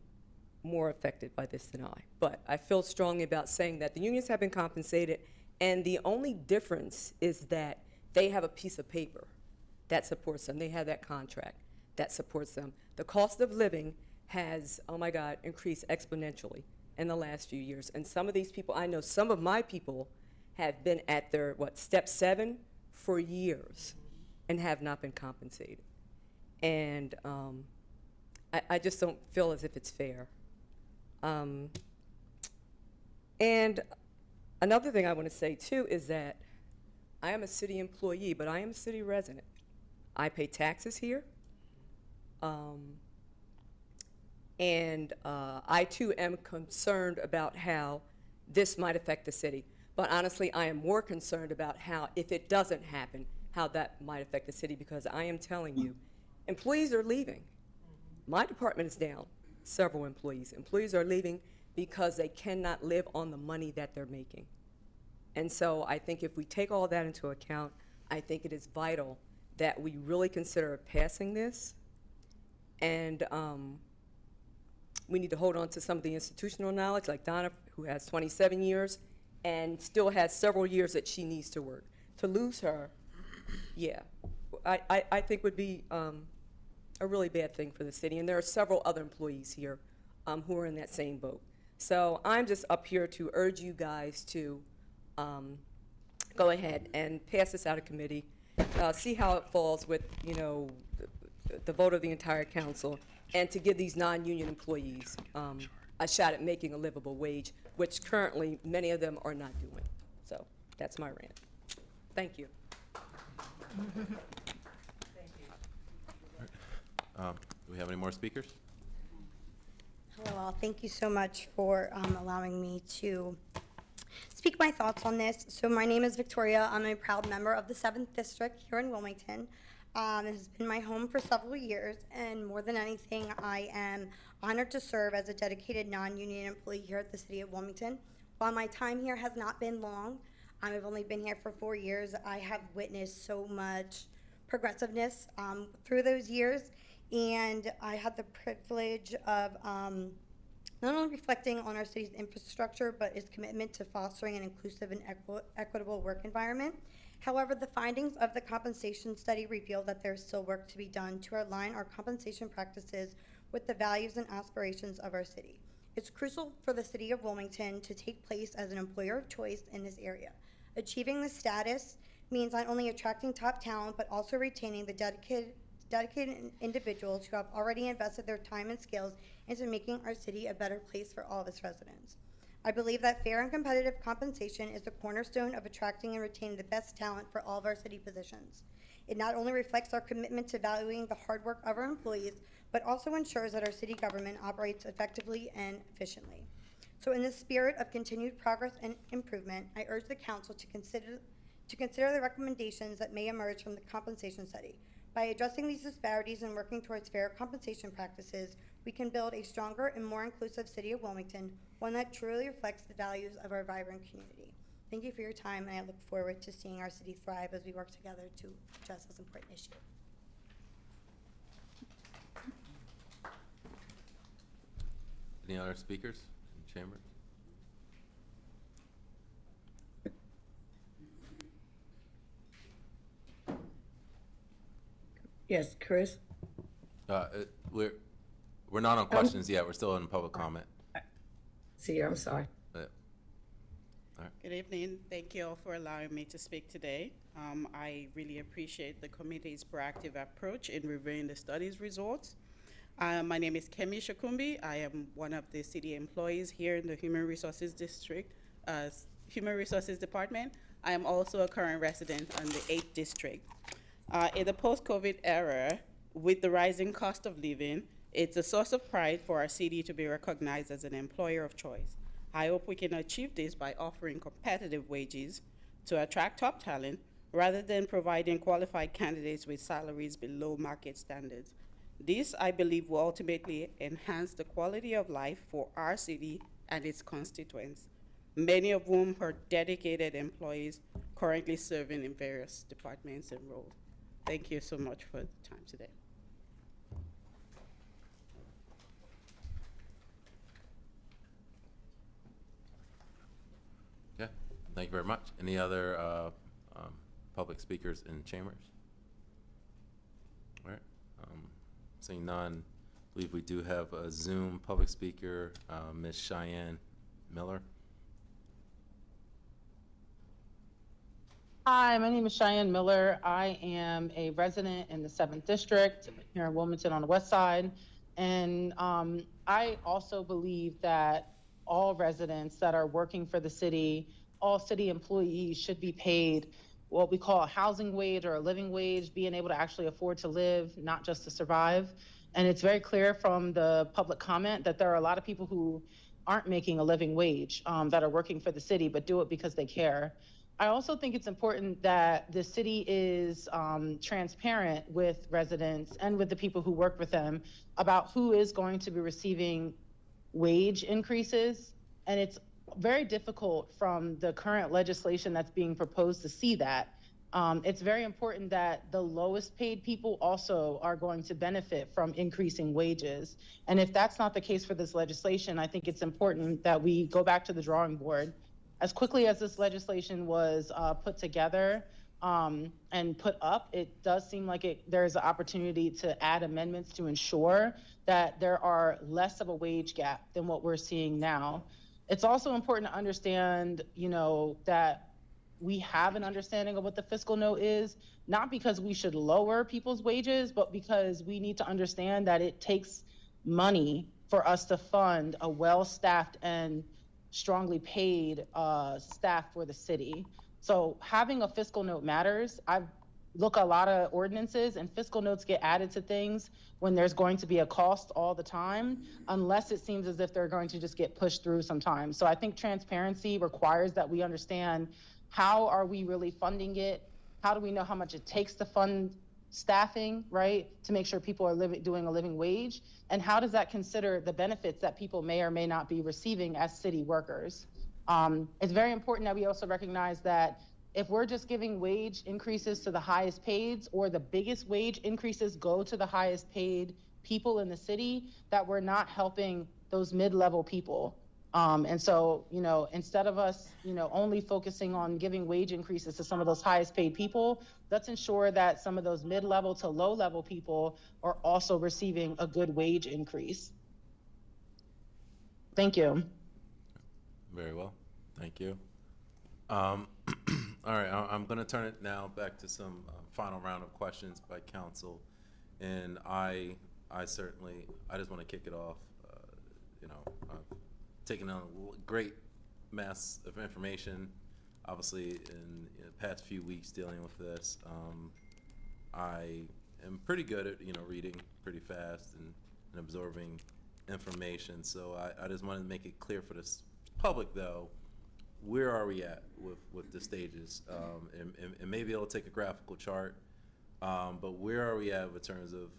more affected by this than I. But I feel strongly about saying that the unions have been compensated, and the only difference is that they have a piece of paper that supports them. They have that contract that supports them. The cost of living has, oh my God, increased exponentially in the last few years. And some of these people, I know some of my people have been at their, step 7 for years and have not been compensated. And I just don't feel as if it's fair. And another thing I want to say too is that I am a city employee, but I am a city resident. I pay taxes here. And I too am concerned about how this might affect the city. But honestly, I am more concerned about how, if it doesn't happen, how that might affect the city, because I am telling you, employees are leaving. My department is down several employees. Employees are leaving. because they cannot live on the money that they're making. And so I think if we take all that into account, I think it is vital that we really consider passing this. And we need to hold on to some of the institutional knowledge, like Donna, who has 27 years and still has several years that she needs to work. To lose her, yeah, I think would be a really bad thing for the city. And there are several other employees here who are in that same boat. So I'm just up here to urge you guys to go ahead and pass this out of committee, see how it falls with, you know, the vote of the entire council, and to give these non-union employees a shot at making a livable wage, which currently many of them are not doing. So that's my rant. Thank you. Do we have any more speakers? Hello all, thank you so much for allowing me to speak my thoughts on this. So my name is Victoria. I'm a proud member of the 7th District here in Wilmington. It has been my home for several years, and more than anything, I am honored to serve as a dedicated non-union employee here at the City of Wilmington. While my time here has not been long, I've only been here for 4 years, I have witnessed so much progressiveness through those years, and I had the privilege of not only reflecting on our city's infrastructure, but its commitment to fostering an inclusive and equitable work environment. However, the findings of the compensation study reveal that there's still work to be done to align our compensation practices with the values and aspirations of our city. It's crucial for the City of Wilmington to take place as an employer of choice in this area. Achieving this status means not only attracting top talent, but also retaining the dedicated individuals who have already invested their time and skills into making our city a better place for all of its residents. I believe that fair and competitive compensation is the cornerstone of attracting and retaining the best talent for all of our city positions. It not only reflects our commitment to valuing the hard work of our employees, but also ensures that our city government operates effectively and efficiently. So in the spirit of continued progress and improvement, I urge the council to consider the recommendations that may emerge from the compensation study. By addressing these disparities and working towards fair compensation practices, we can build a stronger and more inclusive City of Wilmington, one that truly reflects the values of our vibrant community. Thank you for your time, and I look forward to seeing our city thrive as we work together to address this important issue. Any other speakers in the chamber? Yes, Chris? We're not on questions yet. We're still in public comment. See, I'm sorry. Good evening. Thank you all for allowing me to speak today. I really appreciate the committee's proactive approach in reviewing the study's results. My name is Kemi Shakumbi. I am one of the city employees here in the Human Resources Department. I am also a current resident on the 8th District. In the post-COVID era, with the rising cost of living, it's a source of pride for our city to be recognized as an employer of choice. I hope we can achieve this by offering competitive wages to attract top talent rather than providing qualified candidates with salaries below market standards. This, I believe, will ultimately enhance the quality of life for our city and its constituents, many of whom are dedicated employees currently serving in various departments and roles. Thank you so much for the time today. Okay, thank you very much. Any other public speakers in chambers? All right, seeing none, I believe we do have a Zoom public speaker, Ms. Cheyenne Miller. Hi, my name is Cheyenne Miller. I am a resident in the 7th District here in Wilmington on the west side. And I also believe that all residents that are working for the city, all city employees should be paid what we call a housing wage or a living wage, being able to actually afford to live, not just to survive. And it's very clear from the public comment that there are a lot of people who aren't making a living wage that are working for the city, but do it because they care. I also think it's important that the city is transparent with residents and with the people who work with them about who is going to be receiving wage increases, and it's very difficult from the current legislation that's being proposed to see that. It's very important that the lowest paid people also are going to benefit from increasing wages. And if that's not the case for this legislation, I think it's important that we go back to the drawing board. As quickly as this legislation was put together and put up, it does seem like there's an opportunity to add amendments to ensure that there are less of a wage gap than what we're seeing now. It's also important to understand, that we have an understanding of what the fiscal note is, not because we should lower people's wages, but because we need to understand that it takes money for us to fund a well-staffed and strongly paid staff for the city. So having a fiscal note matters. I've looked at a lot of ordinances, and fiscal notes get added to things when there's going to be a cost all the time, unless it seems as if they're going to just get pushed through sometimes. So I think transparency requires that we understand, how are we really funding it? How do we know how much it takes to fund staffing, right? To make sure people are doing a living wage? And how does that consider the benefits that people may or may not be receiving as city workers? It's very important that we also recognize that if we're just giving wage increases to the highest paid, or the biggest wage increases go to the highest paid people in the city, that we're not helping those mid-level people. And so, instead of us, only focusing on giving wage increases to some of those highest paid people, let's ensure that some of those mid-level to low-level people are also receiving a good wage increase. Thank you. Very well. Thank you. All right, I'm going to turn it now back to some final round of questions by council. And I just want to kick it off. I've taken a great mass of information, obviously, in the past few weeks dealing with this. I am pretty good at, reading pretty fast and absorbing information. So I just wanted to make it clear for this public, though, where are we at with the stages? And maybe it'll take a graphical chart, but where are we at in terms of,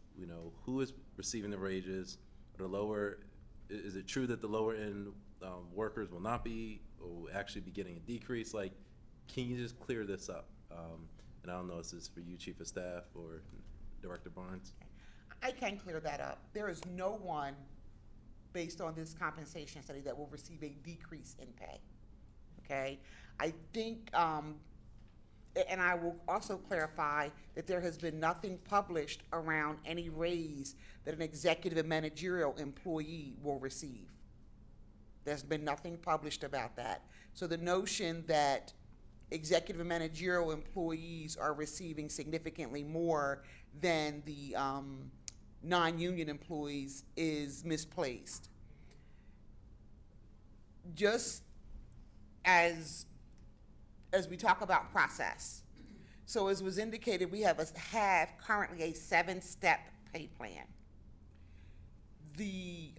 who is receiving the wages? The lower, is it true that the lower end workers will not be, or will actually be getting a decrease? Like, can you just clear this up? And I don't know if this is for you, Chief of Staff, or Director Barnes. I can clear that up. There is no one, based on this compensation study, that will receive a decrease in pay. Okay, I think, and I will also clarify that there has been nothing published around any raise that an executive and managerial employee will receive. There's been nothing published about that. So the notion that executive and managerial employees are receiving significantly more than the non-union employees is misplaced. Just as we talk about process, so as was indicated, we have currently a 7-step pay plan. The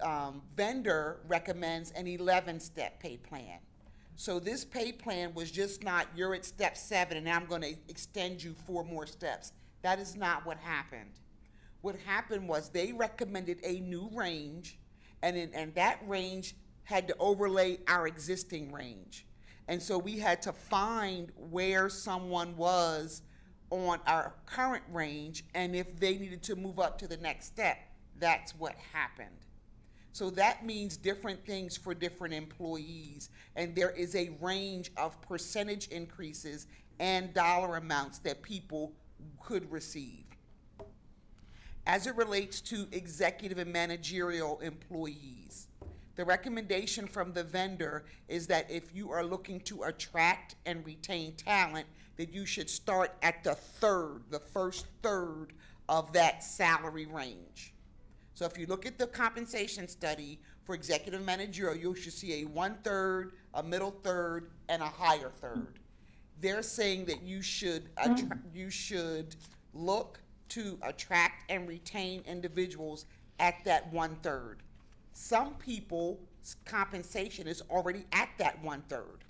vendor recommends an 11-step pay plan. So this pay plan was just not, you're at step 7 and now I'm going to extend you 4 more steps. That is not what happened. What happened was they recommended a new range, and that range had to overlay our existing range. And so we had to find where someone was on our current range, and if they needed to move up to the next step, that's what happened. So that means different things for different employees, and there is a range of percentage increases and dollar amounts that people could receive. As it relates to executive and managerial employees, the recommendation from the vendor is that if you are looking to attract and retain talent, that you should start at the first third of that salary range. So if you look at the compensation study for executive managerial, you should see a 1/3, a middle third, and a higher third. They're saying that you should look to attract and retain individuals at that 1/3. Some people's compensation is already at that 1/3.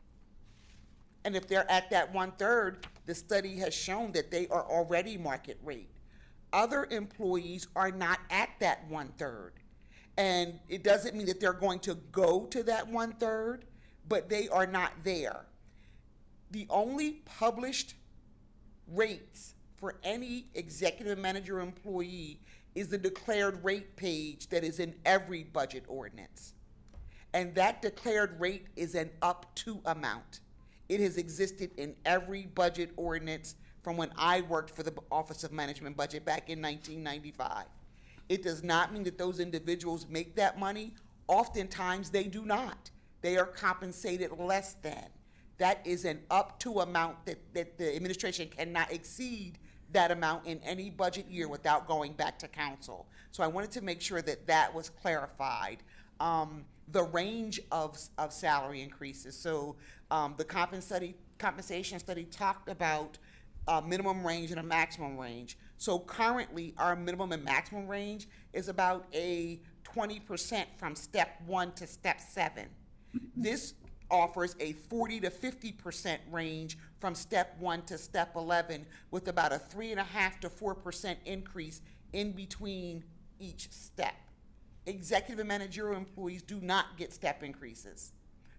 And if they're at that 1/3, the study has shown that they are already market rate. Other employees are not at that 1/3. And it doesn't mean that they're going to go to that 1/3, but they are not there. The only published rates for any executive manager employee is the declared rate page that is in every budget ordinance. And that declared rate is an up to amount. It has existed in every budget ordinance from when I worked for the Office of Management Budget back in 1995. It does not mean that those individuals make that money. Oftentimes they do not. They are compensated less than. That is an up to amount that the administration cannot exceed that amount in any budget year without going back to council. So I wanted to make sure that that was clarified. The range of salary increases. So the compensation study talked about a minimum range and a maximum range. So currently, our minimum and maximum range is about a 20% from step 1 to step 7. This offers a 40 to 50% range from step 1 to step 11, with about a 3.5% to 4% increase in between each step. Executive and managerial employees do not get step increases.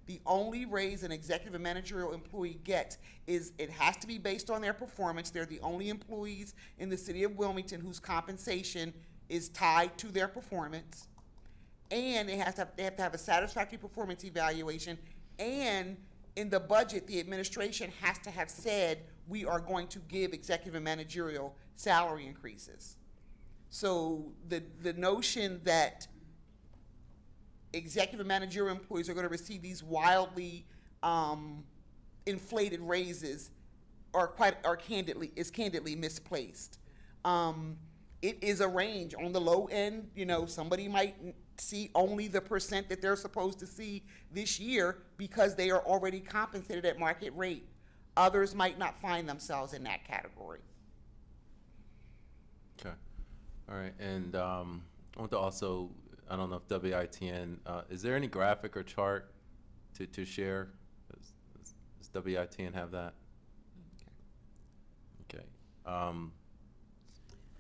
The only raise an executive and managerial employee gets is it has to be based on their performance. They're the only employees in the city of Wilmington whose compensation is tied to their performance. And they have to have a satisfactory performance evaluation. And in the budget, the administration has to have said, we are going to give executive and managerial salary increases. So the notion that executive and managerial employees are going to receive these wildly inflated raises is candidly misplaced. It is a range. On the low end, somebody might see only the percent that they're supposed to see this year because they are already compensated at market rate. Others might not find themselves in that category. Okay. All right. And I want to also, I don't know if WITN, is there any graphic or chart to share? Does WITN have that? Okay.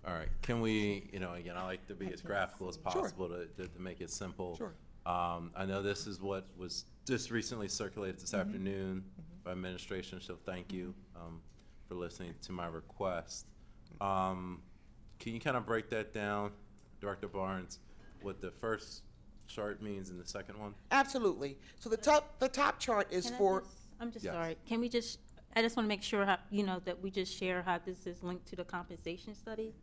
All right. Can we, again, I like to be as graphical as possible to make it simple. Sure. I know this is what was just recently circulated this afternoon by administration, so thank you for listening to my request. Can you kind of break that down, Director Barnes, what the first chart means and the second one? Absolutely. So the top chart is I'm just Yes. sorry. Can we just, I just want to make sure, that we just share how this is linked to the compensation study?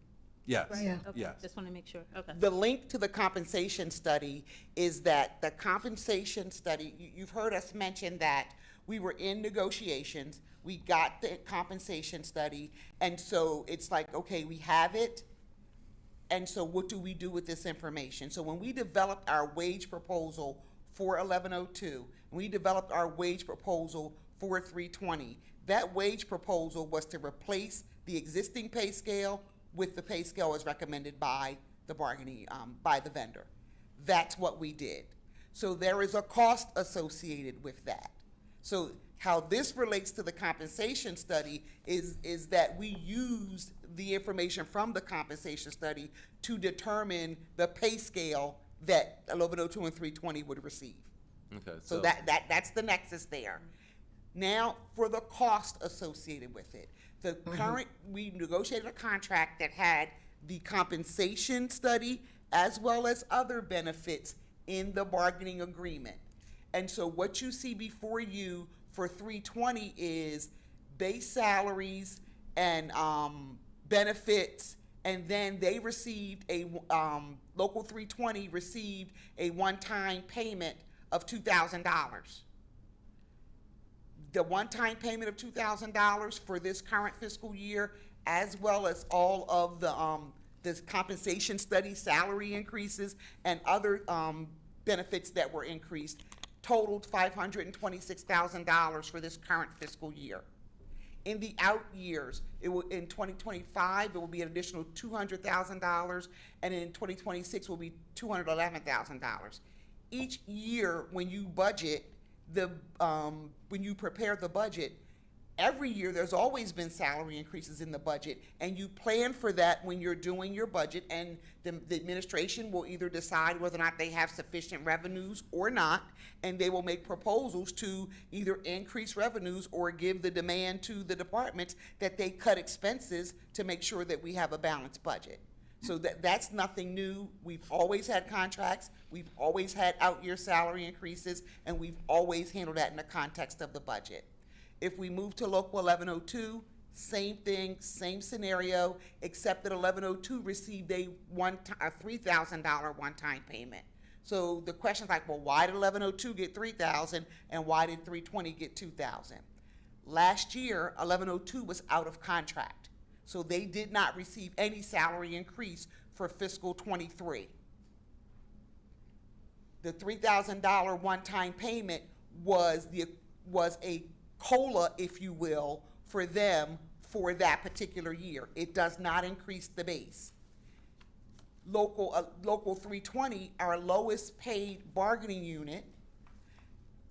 Yes. Yeah. Okay. Yes. Just want to make sure. Okay. The link to the compensation study is that the compensation study, you've heard us mention that we were in negotiations, we got the compensation study, and so it's like, okay, we have it, and so what do we do with this information? So when we developed our wage proposal for 1102, and we developed our wage proposal for 320, that wage proposal was to replace the existing pay scale with the pay scale as recommended by the bargaining, by the vendor. That's what we did. So there is a cost associated with that. So how this relates to the compensation study is that we used the information from the compensation study to determine the pay scale that 1102 and 320 would receive. Okay. So that's the nexus there. Now, for the cost associated with it, we negotiated a contract that had the compensation study as well as other benefits in the bargaining agreement. And so what you see before you for 320 is base salaries and benefits, and then they received Local 320 received a one-time payment of $2,000. The one-time payment of $2,000 for this current fiscal year, as well as all of the compensation study salary increases and other benefits that were increased, totaled $526,000 for this current fiscal year. In the out years, in 2025, it will be an additional $200,000, and in 2026 will be $211,000. Each year, when you budget, when you prepare the budget, every year, there's always been salary increases in the budget, and you plan for that when you're doing your budget, and the administration will either decide whether or not they have sufficient revenues or not, and they will make proposals to either increase revenues or give the demand to the departments that they cut expenses to make sure that we have a balanced budget. So that's nothing new. We've always had contracts, we've always had out-year salary increases, and we've always handled that in the context of the budget. If we move to Local 1102, same thing, same scenario, except that 1102 received a $3,000 one-time payment. So the question's like, well, why did 1102 get $3,000 and why did 320 get $2,000? Last year, 1102 was out of contract, so they did not receive any salary increase for fiscal '23. The $3,000 one-time payment was a COLA, if you will, for them for that particular year. It does not increase the base. Local 320, our lowest paid bargaining unit,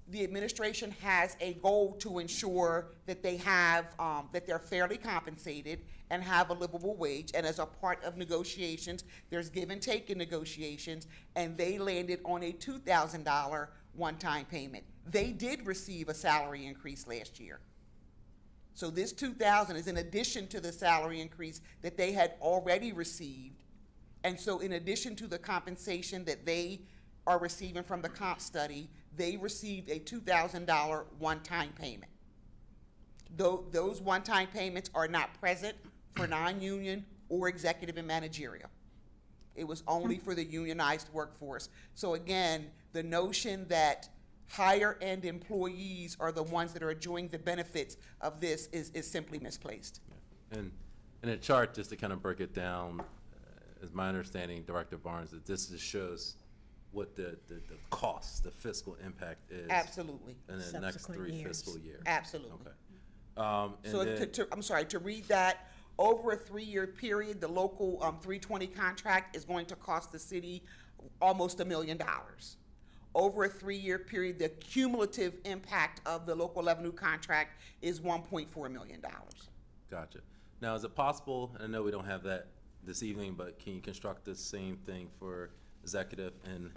the administration has a goal to ensure that they have, that they're fairly compensated and have a livable wage. And as a part of negotiations, there's give and take in negotiations, and they landed on a $2,000 one-time payment. They did receive a salary increase last year. So this $2,000 is in addition to the salary increase that they had already received. And so in addition to the compensation that they are receiving from the comp study, they received a $2,000 one-time payment. Those one-time payments are not present for non-union or executive and managerial. It was only for the unionized workforce. So again, the notion that higher end employees are the ones that are enjoying the benefits of this is simply misplaced. And in a chart, just to kind of break it down, is my understanding, Director Barnes, that this just shows what the cost, the fiscal impact is. Absolutely. In the next 3 fiscal years. Absolutely. Okay. And So then- I'm sorry, to read that, over a 3-year period, the local 320 contract is going to cost the city almost $1 million. Over a 3-year period, the cumulative impact of the local 11 contract is $1.4 million. Gotcha. Now, is it possible, and I know we don't have that this evening, but can you construct the same thing for executive and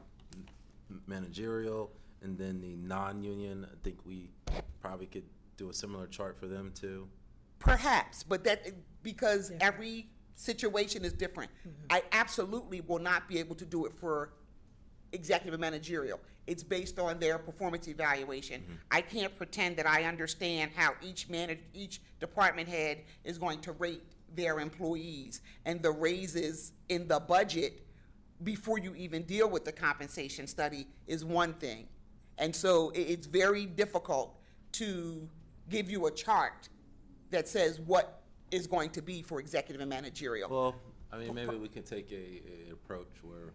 managerial, and then the non-union? I think we probably could do a similar chart for them too. Perhaps, but that, because every situation is different. I absolutely will not be able to do it for executive and managerial. It's based on their performance evaluation. I can't pretend that I understand how each department head is going to rate their employees, and the raises in the budget before you even deal with the compensation study is one thing. And so it's very difficult to give you a chart that says what is going to be for executive and managerial. Well, I mean, maybe we can take a approach where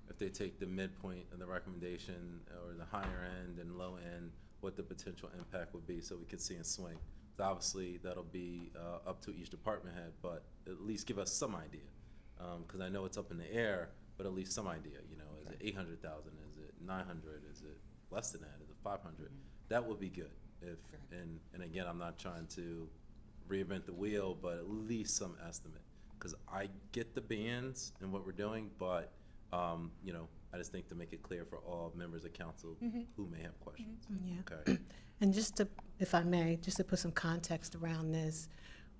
if they take the midpoint of the recommendation or the higher end and low end, what the potential impact would be, so we could see a swing. So obviously, that'll be up to each department head, but at least give us some idea. Because I know it's up in the air, but at least some idea. You know, is it 800,000? Is it 900? Is it less than that? Is it 500? That would be good. If and again, I'm not trying to reinvent the wheel, but at least some estimate. Because I get the bands and what we're doing, but you know, I just think to make it clear for all members of council who may have questions. Yeah. Okay. And just to, if I may, just to put some context around this,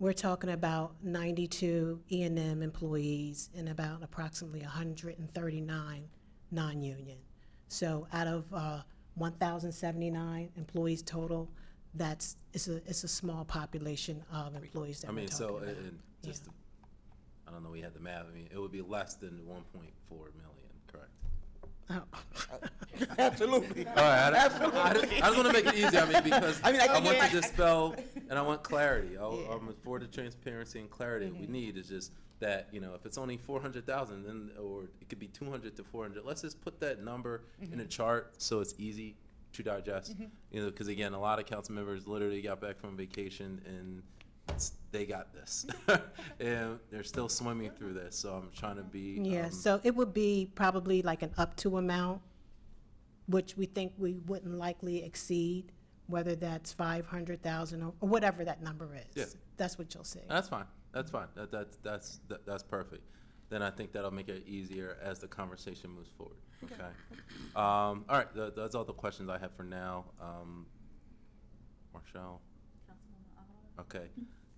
we're talking about 92 E&M employees and about approximately 139 non-union. So out of 1,079 employees total, it's a small population of employees that I mean, we're talking so about. and just to, I don't know, we had the math. I mean, it would be less than 1.4 million, correct? Absolutely. All right, Absolutely. I just want to make it easy. I mean, because I mean, I want to dispel and I want clarity. I'm for the transparency and clarity we need. Is just that, you know, if it's only 400,000, then or it could be 200 to 400. Let's just put that number in a chart so it's easy to digest. You know, because again, a lot of council members literally got back from vacation and they got this, and they're still swimming through this. So I'm trying to be. Yeah, so it would be probably like an up to amount, which we think we wouldn't likely exceed, whether that's 500,000 or whatever that number is. Yeah. That's what you'll see. That's fine. That's fine. That's perfect. Then I think that'll make it easier as the conversation moves forward. Okay. All right. That's all the questions I have for now. Marshall. Okay.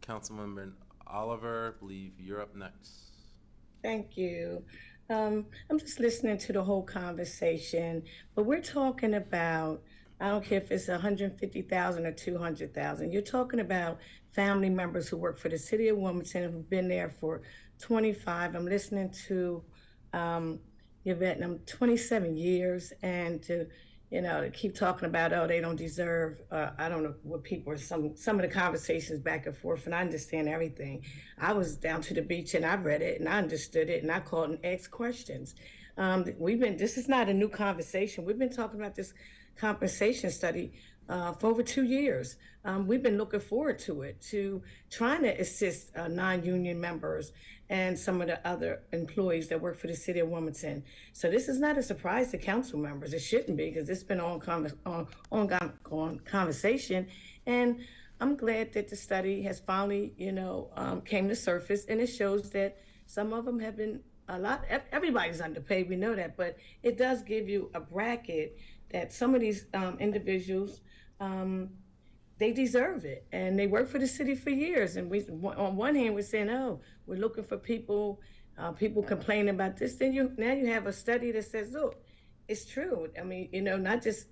Councilmember Oliver, I believe you're up next. Thank you. I'm just listening to the whole conversation, but we're talking about, I don't care if it's 150,000 or 200,000. You're talking about family members who work for the city of Wilmington who've been there for 25. I'm listening to Yvette, and I'm 27 years, and to keep talking about, oh, they don't deserve, I don't know what people are, some of the conversations back and forth, and I understand everything. I was down to the beach and I read it and I understood it and I called and asked questions. This is not a new conversation. We've been talking about this compensation study for over 2 years. We've been looking forward to it, to trying to assist non-union members and some of the other employees that work for the city of Wilmington. So this is not a surprise to council members. It shouldn't be, because it's been ongoing conversation. And I'm glad that the study has finally, came to surface, and it shows that some of them have been everybody's underpaid, we know that, but it does give you a bracket that some of these individuals, they deserve it, and they work for the city for years. And we, on one hand, we're saying, oh, we're looking for people complaining about this. Then now you have a study that says, look, it's true. I mean, not just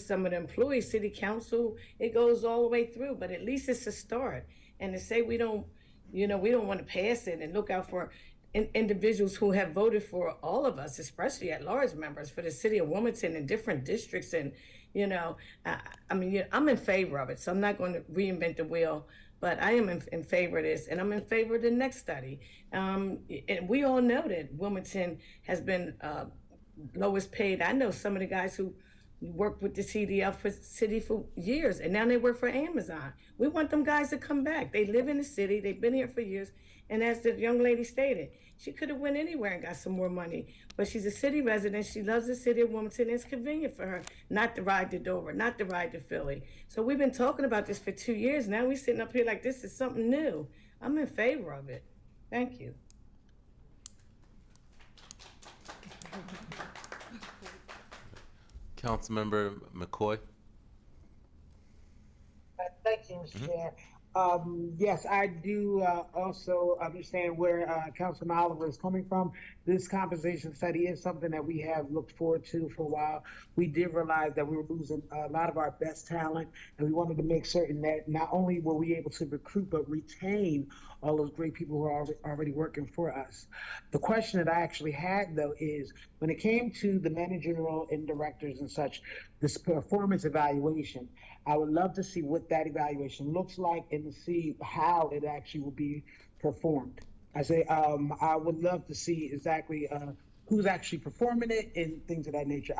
some of the employees, city council, it goes all the way through, but at least it's a start. And to say we don't want to pass it and look out for individuals who have voted for all of us, especially at-large members for the city of Wilmington in different districts. And, I'm in favor of it, so I'm not going to reinvent the wheel, but I am in favor of this, and I'm in favor of the next study. And we all know that Wilmington has been lowest paid. I know some of the guys who worked with the CDL for city for years, and now they work for Amazon. We want them guys to come back. They live in the city. They've been here for years. And as the young lady stated, she could have went anywhere and got some more money. But she's a city resident. She loves the city of Wilmington. It's convenient for her not to ride to Dover, not to ride to Philly. So we've been talking about this for 2 years. Now we're sitting up here like this is something new. I'm in favor of it. Thank you. Councilmember McCoy. Thank you, Mr. Chair. Yes, I do also understand where Councilman Oliver is coming from. This compensation study is something that we have looked forward to for a while. We did realize that we were losing a lot of our best talent, and we wanted to make certain that not only were we able to recruit, but retain all those great people who are already working for us. The question that I actually had, though, is when it came to the managerial and directors and such, this performance evaluation, I would love to see what that evaluation looks like and to see how it actually will be performed. I would love to see exactly who's actually performing it and things of that nature.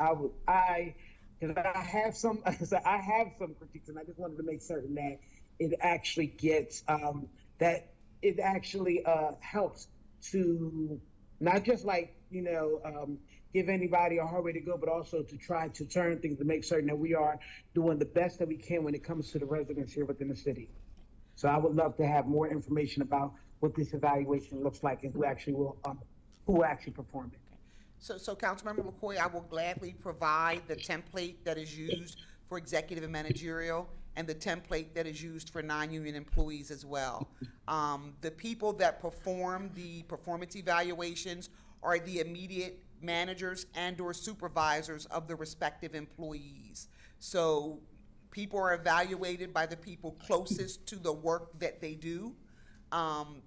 I have some critiques, and I just wanted to make certain that it actually gets helps to not just give anybody a hard way to go, but also to try to turn things to make certain that we are doing the best that we can when it comes to the residents here within the city. So I would love to have more information about what this evaluation looks like and who actually perform it. So Councilmember McCoy, I will gladly provide the template that is used for executive and managerial and the template that is used for non-union employees as well. The people that perform the performance evaluations are the immediate managers and or supervisors of the respective employees. So people are evaluated by the people closest to the work that they do.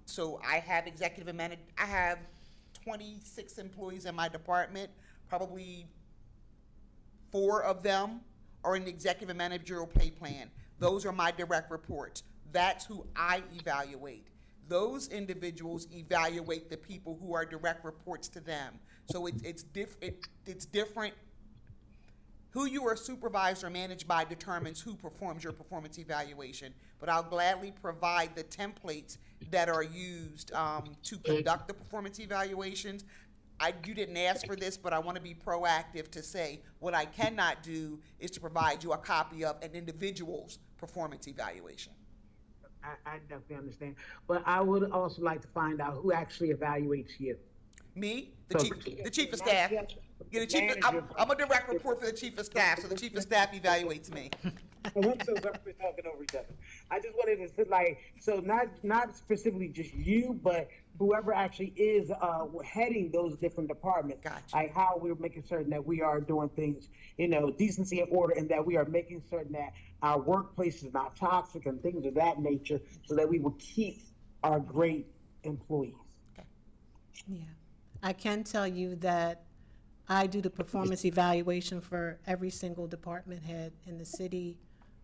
So I have executive and I have 26 employees in my department. Probably 4 of them are in the executive and managerial pay plan. Those are my direct reports. That's who I evaluate. Those individuals evaluate the people who are direct reports to them. So it's different. Who you are supervised or managed by determines who performs your performance evaluation. But I'll gladly provide the templates that are used to conduct the performance evaluations. you didn't ask for this, but I want to be proactive to say what I cannot do is to provide you a copy of an individual's performance evaluation. I definitely understand. But I would also like to find out who actually evaluates you. Me, So- the chief of staff. Yeah, the chief. I'm a direct report for the chief of staff, so the chief of staff evaluates me. I'm so sorry for talking over each other. I just wanted to say, like, so not specifically just you, but whoever actually is heading those different departments. Gotcha. Like how we're making certain that we are doing things, decency and order, and that we are making certain that our workplace is not toxic and things of that nature, so that we will keep our great employees. Yeah. I can tell you that I do the performance evaluation for every single department head in the city,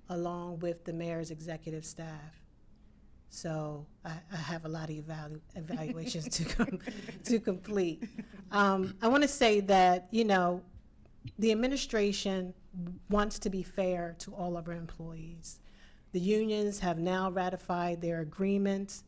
along with the mayor's executive staff. So I have a lot of evaluations to complete. I want to say that, the administration wants to be fair to all of our employees. The unions have now ratified their agreements,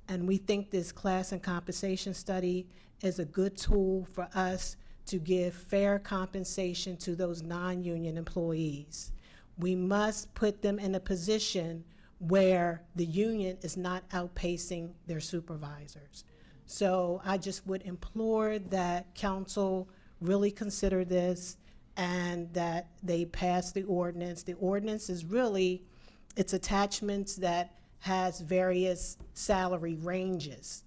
and we think this class and compensation study is a good tool for us to give fair compensation to those non-union employees. We must put them in a position where the union is not outpacing their supervisors. So I just would implore that council really consider this and that they pass the ordinance. The ordinance is really, it's attachments that has various salary ranges,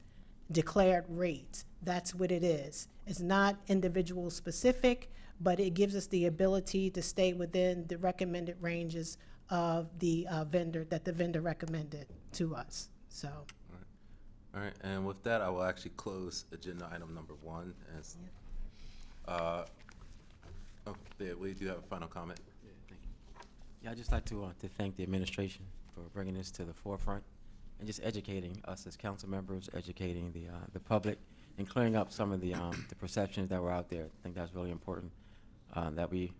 declared rates. That's what it is. It's not individual specific, but it gives us the ability to stay within the recommended ranges of the vendor, that the vendor recommended to us, so. All right, and with that, I will actually close agenda item number 1 as, we do have a final comment. Yeah, I'd just like to thank the administration for bringing this to the forefront and just educating us as council members, educating the public, and clearing up some of the perceptions that were out there. I think that's really important, that we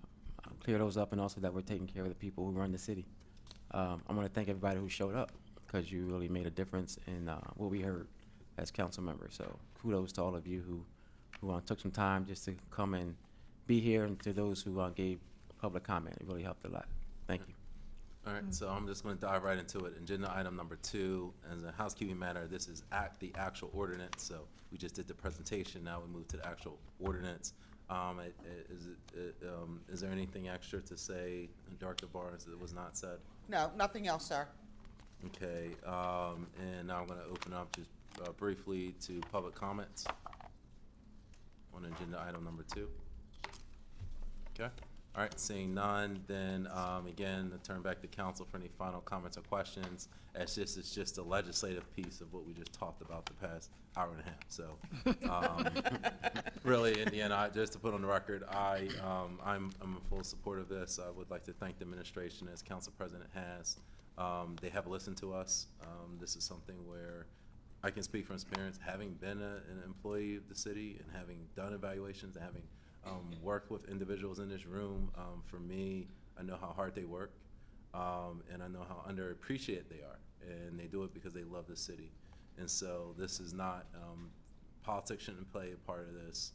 clear those up, and also that we're taking care of the people who run the city. I want to thank everybody who showed up, because you really made a difference in what we heard as council members. So kudos to all of you who took some time just to come and be here, and to those who gave public comment. It really helped a lot. Thank you. All right, so I'm just going to dive right into it. Agenda item number 2, as a housekeeping matter, this is the actual ordinance. So we just did the presentation. Now we move to the actual ordinance. Is there anything extra to say, Dr. Barnes, that was not said? No, nothing else, sir. Okay, and now I'm going to open up just briefly to public comments on agenda item number 2. Okay. All right, seeing none, then again, I turn back to council for any final comments or questions, as this is just a legislative piece of what we just talked about the past hour and a half. So really, in the end, just to put on the record, I'm in full support of this. I would like to thank the administration, as council president has. They have listened to us. This is something where I can speak from experience, having been an employee of the city and having done evaluations and having worked with individuals in this room. For me, I know how hard they work, and I know how underappreciated they are, and they do it because they love the city. And so this is not, politics shouldn't play a part of this,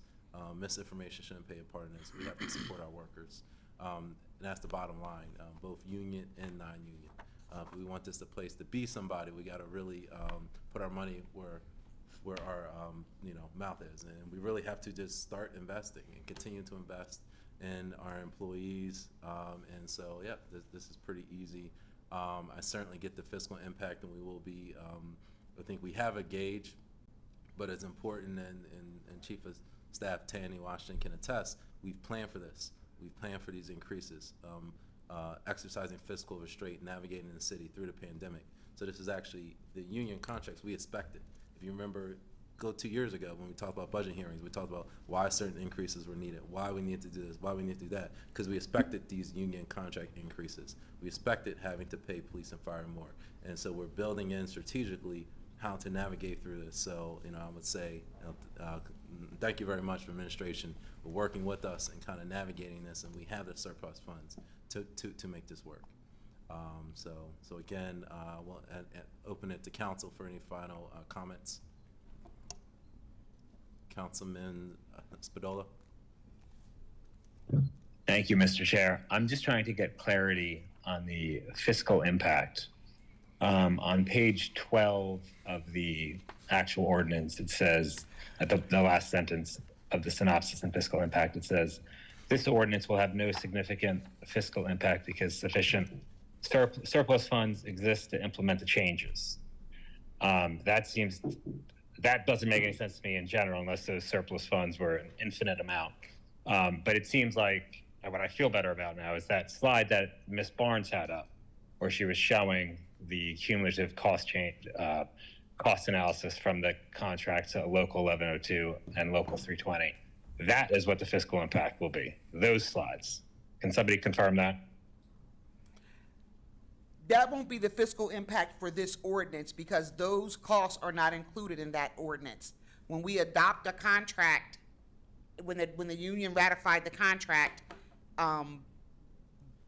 misinformation shouldn't play a part of this. We have to support our workers, and that's the bottom line, both union and non-union. If we want this place to be somebody, we got to really put our money where our mouth is, and we really have to just start investing and continue to invest in our employees. And so, yeah, this is pretty easy. I certainly get the fiscal impact, and we will be. I think we have a gauge, but it's important, and Chief of Staff Tanny Washington can attest. We've planned for this. We've planned for these increases. Exercising fiscal restraint, navigating the city through the pandemic. So this is actually the union contracts we expected. If you remember, go 2 years ago when we talked about budget hearings, we talked about why certain increases were needed, why we needed to do this, why we need to do that, because we expected these union contract increases. We expected having to pay police and fire more. And so we're building in strategically how to navigate through this. So, I would say, thank you very much for administration for working with us and kind of navigating this, and we have the surplus funds to make this work. So again, we'll open it to council for any final comments. Councilman Spadola. Thank you, Mr. Chair. I'm just trying to get clarity on the fiscal impact. On page 12 of the actual ordinance, it says, at the last sentence of the synopsis and fiscal impact, it says, this ordinance will have no significant fiscal impact because sufficient surplus funds exist to implement the changes. That doesn't make any sense to me in general, unless those surplus funds were an infinite amount. But it seems like what I feel better about now is that slide that Ms. Barnes had up, where she was showing the cumulative cost analysis from the contract to Local 1102 and Local 320. That is what the fiscal impact will be, those slides. Can somebody confirm that? That won't be the fiscal impact for this ordinance because those costs are not included in that ordinance. When we adopt a contract, when the union ratified the contract,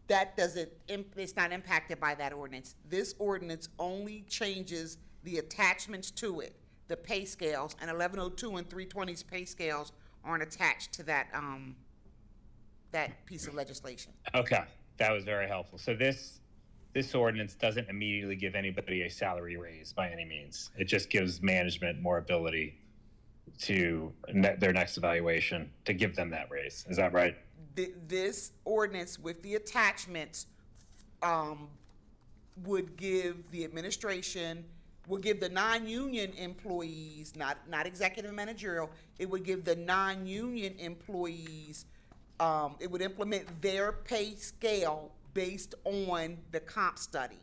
it's not impacted by that ordinance. This ordinance only changes the attachments to it, the pay scales, and 1102 and 320's pay scales aren't attached to that piece of legislation. Okay, that was very helpful. So this ordinance doesn't immediately give anybody a salary raise by any means. It just gives management more ability to their next evaluation to give them that raise. Is that right? This ordinance with the attachments would give the administration, would give the non-union employees, not executive managerial, it would give the non-union employees, it would implement their pay scale based on the comp study.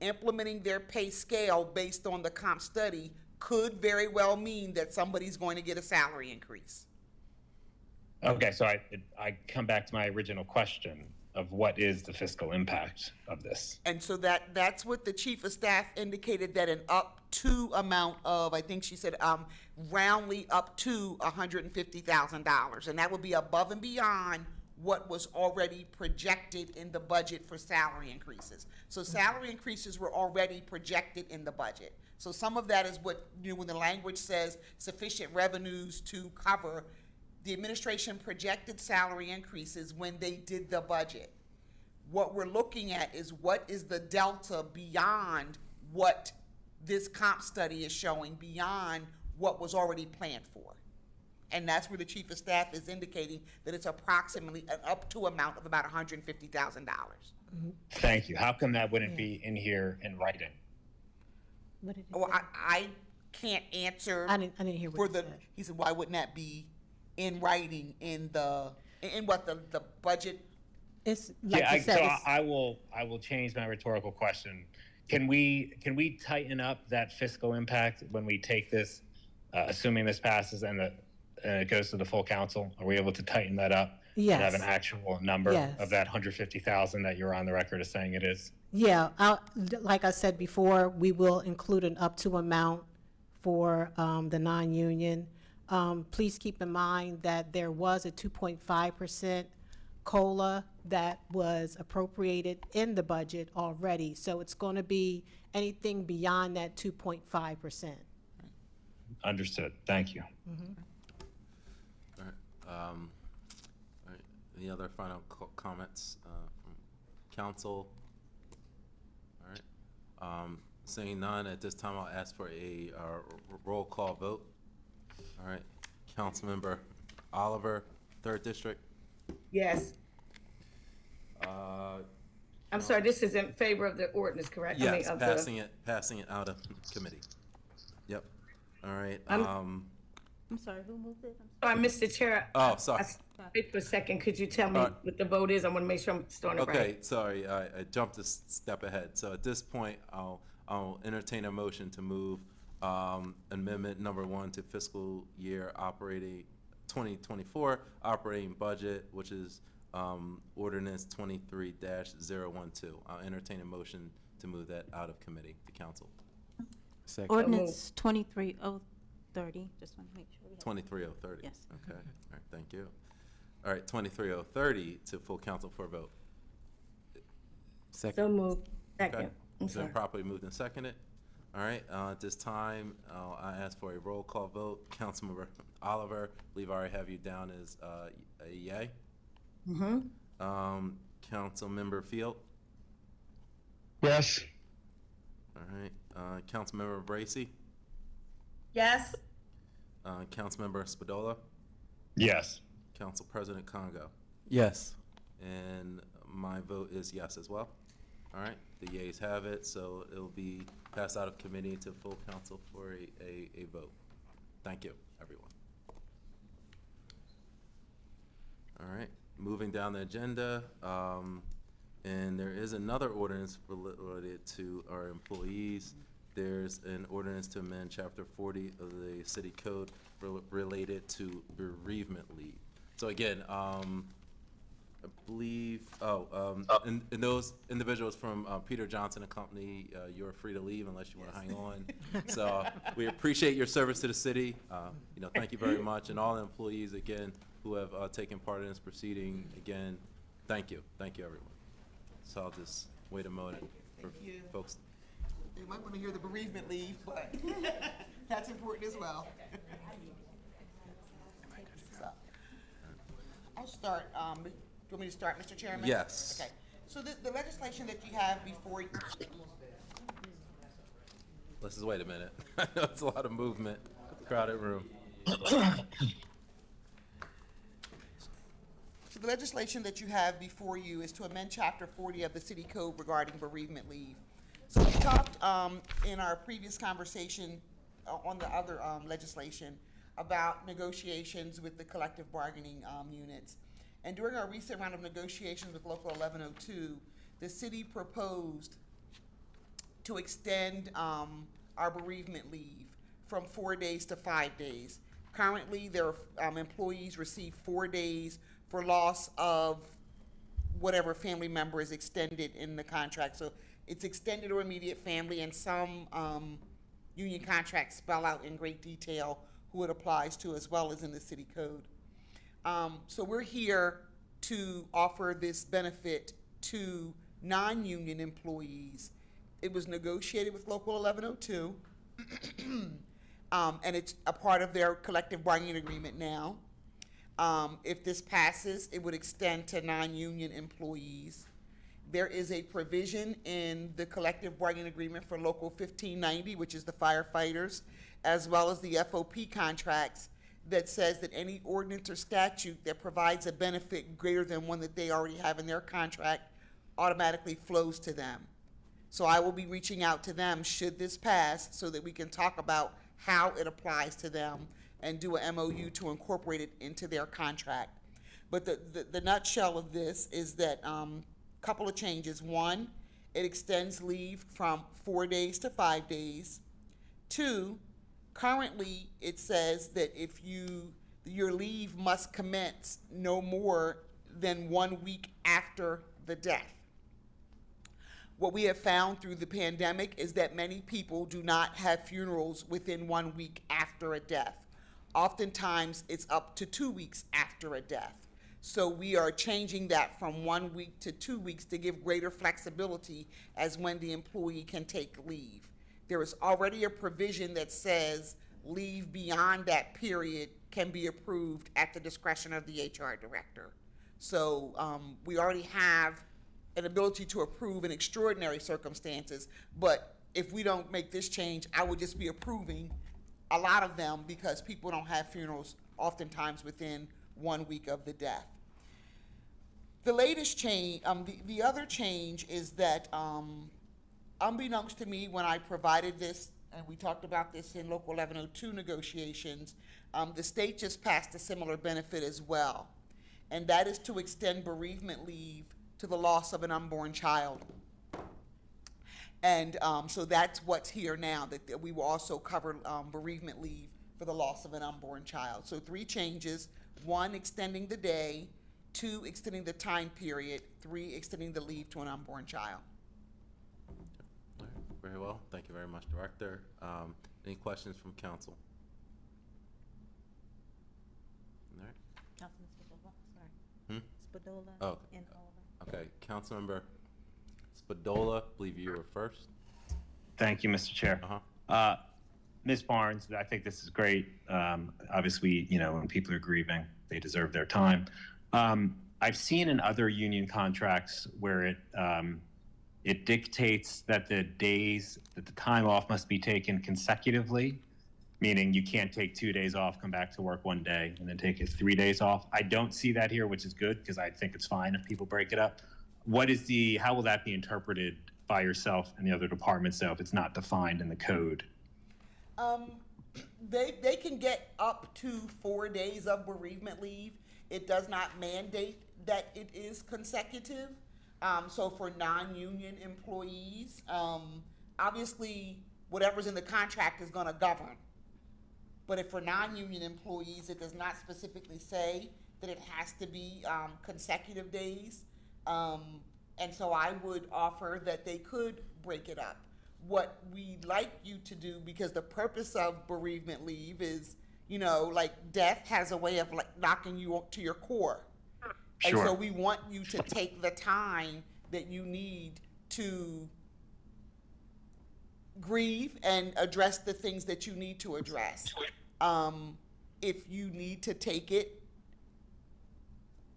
Implementing their pay scale based on the comp study could very well mean that somebody's going to get a salary increase. Okay, so I come back to my original question of what is the fiscal impact of this? And so that's what the chief of staff indicated, that an up to amount of, I think she said, roundly up to $150,000. And that would be above and beyond what was already projected in the budget for salary increases. So salary increases were already projected in the budget. So some of that is what, when the language says sufficient revenues to cover, the administration projected salary increases when they did the budget. What we're looking at is what is the delta beyond what this comp study is showing, beyond what was already planned for. And that's where the chief of staff is indicating that it's approximately an up to amount of about $150,000. Thank you. How come that wouldn't be in here in writing? Well, I can't answer. I didn't hear what he said. He said, why wouldn't that be in writing in what the budget? It's like you said, so I will change my rhetorical question. Can we tighten up that fiscal impact when we take this, assuming this passes and it goes to the full council? Are we able to tighten that up? Yes. And have an actual number Yes. of that 150,000 that you're on the record as saying it is? Yeah, like I said before, we will include an up to amount for the non-union. Please keep in mind that there was a 2.5% COLA that was appropriated in the budget already. So it's going to be anything beyond that 2.5%. Understood. Thank you. All right. All right. Any other final comments from council? All right. Seeing none, at this time I'll ask for a roll call vote. All right. Councilmember Oliver, 3rd District. Yes. I'm sorry, this is in favor of the ordinance, correct? Yes, of passing it out of committee. Yep. All right. I'm sorry, who moved it? Sorry, Mr. Chair. Oh, sorry. Wait for a second. Could you tell me All right. what the vote is? I want to make sure I'm starting it right. Okay, sorry, I jumped a step ahead. So at this point, I'll entertain a motion to move amendment number 1 to fiscal year operating 2024 operating budget, which is ordinance 23-012. I'll entertain a motion to move that out of committee to council. Second. Ordinance 23030, just want to make sure. 23030. Yes. Okay, all right, thank you. All right, 23030 to full council for a vote. Second. So moved. Second. Okay. I'm It's been sorry. properly moved and seconded. All right, at this time, I ask for a roll call vote. Councilmember Oliver, I believe I already have you down as a yay. Mm-hmm. Councilmember Field, Yes. all right. Councilmember Bracy, Yes. Councilmember Spadola, Yes. Council President Congo, Yes. and my vote is yes as well. All right, the yeas have it, so it'll be passed out of committee to full council for a vote. Thank you, everyone. All right, moving down the agenda, and there is another ordinance related to our employees. There's an ordinance to amend Chapter 40 of the City Code related to bereavement leave. So again, I believe, and those individuals from Peter Johnson and Company, you're free to leave unless you want to hang on. So we appreciate your service to the city. Thank you very much. And all the employees, again, who have taken part in this proceeding, again, thank you. Thank you, everyone. So I'll just wait a moment for folks. You might want to hear the bereavement leave, but that's important as well. So, I'll start. Do you want me to start, Mr. Chairman? Yes. Okay. So the legislation that you have before you. Let's just wait a minute. I know it's a lot of movement, crowded room. So the legislation that you have before you is to amend Chapter 40 of the City Code regarding bereavement leave. So we talked in our previous conversation on the other legislation about negotiations with the collective bargaining units. And during our recent round of negotiations with Local 1102, the city proposed to extend our bereavement leave from 4 days to 5 days. Currently, their employees receive 4 days for loss of whatever family member is extended in the contract. So it's extended or immediate family, and some union contracts spell out in great detail who it applies to, as well as in the city code. So we're here to offer this benefit to non-union employees. It was negotiated with Local 1102, and it's a part of their collective bargaining agreement now. If this passes, it would extend to non-union employees. There is a provision in the collective bargaining agreement for Local 1590, which is the firefighters, as well as the FOP contracts, that says that any ordinance or statute that provides a benefit greater than one that they already have in their contract automatically flows to them. So I will be reaching out to them should this pass so that we can talk about how it applies to them and do a MOU to incorporate it into their contract. But the nutshell of this is that couple of changes. One, it extends leave from 4 days to 5 days. Two, currently it says that if your leave must commence no more than 1 week after the death. What we have found through the pandemic is that many people do not have funerals within 1 week after a death. Oftentimes it's up to 2 weeks after a death. So we are changing that from 1 week to 2 weeks to give greater flexibility as when the employee can take leave. There is already a provision that says leave beyond that period can be approved at the discretion of the HR director. So we already have an ability to approve in extraordinary circumstances, but if we don't make this change, I would just be approving a lot of them because people don't have funerals oftentimes within 1 week of the death. The latest change, the other change is that unbeknownst to me when I provided this, and we talked about this in Local 1102 negotiations, the state just passed a similar benefit as well. And that is to extend bereavement leave to the loss of an unborn child. And so that's what's here now, that we will also cover bereavement leave for the loss of an unborn child. So 3 changes: 1, extending the day; 2, extending the time period; 3, extending the leave to an unborn child. All right, very well. Thank you very much, Director. Any questions from council? All right. Councilman Spadola, sorry. Spadola Oh, okay. and Oliver. Okay, Councilmember Spadola, I believe you were first. Thank you, Mr. Chair. Ms. Barnes, I think this is great. Obviously, you know, when people are grieving, they deserve their time. I've seen in other union contracts where it dictates that the time off must be taken consecutively, meaning you can't take 2 days off, come back to work one day, and then take 3 days off. I don't see that here, which is good because I think it's fine if people break it up. How will that be interpreted by yourself and the other departments, though, if it's not defined in the code? They can get up to 4 days of bereavement leave. It does not mandate that it is consecutive. So for non-union employees, obviously whatever's in the contract is gonna govern. But if for non-union employees, it does not specifically say that it has to be consecutive days. And so I would offer that they could break it up. What we'd like you to do, because the purpose of bereavement leave is, you know, like death has a way of like knocking you to your core. Sure. And so we want you to take the time that you need to grieve and address the things that you need to address. If you need to take it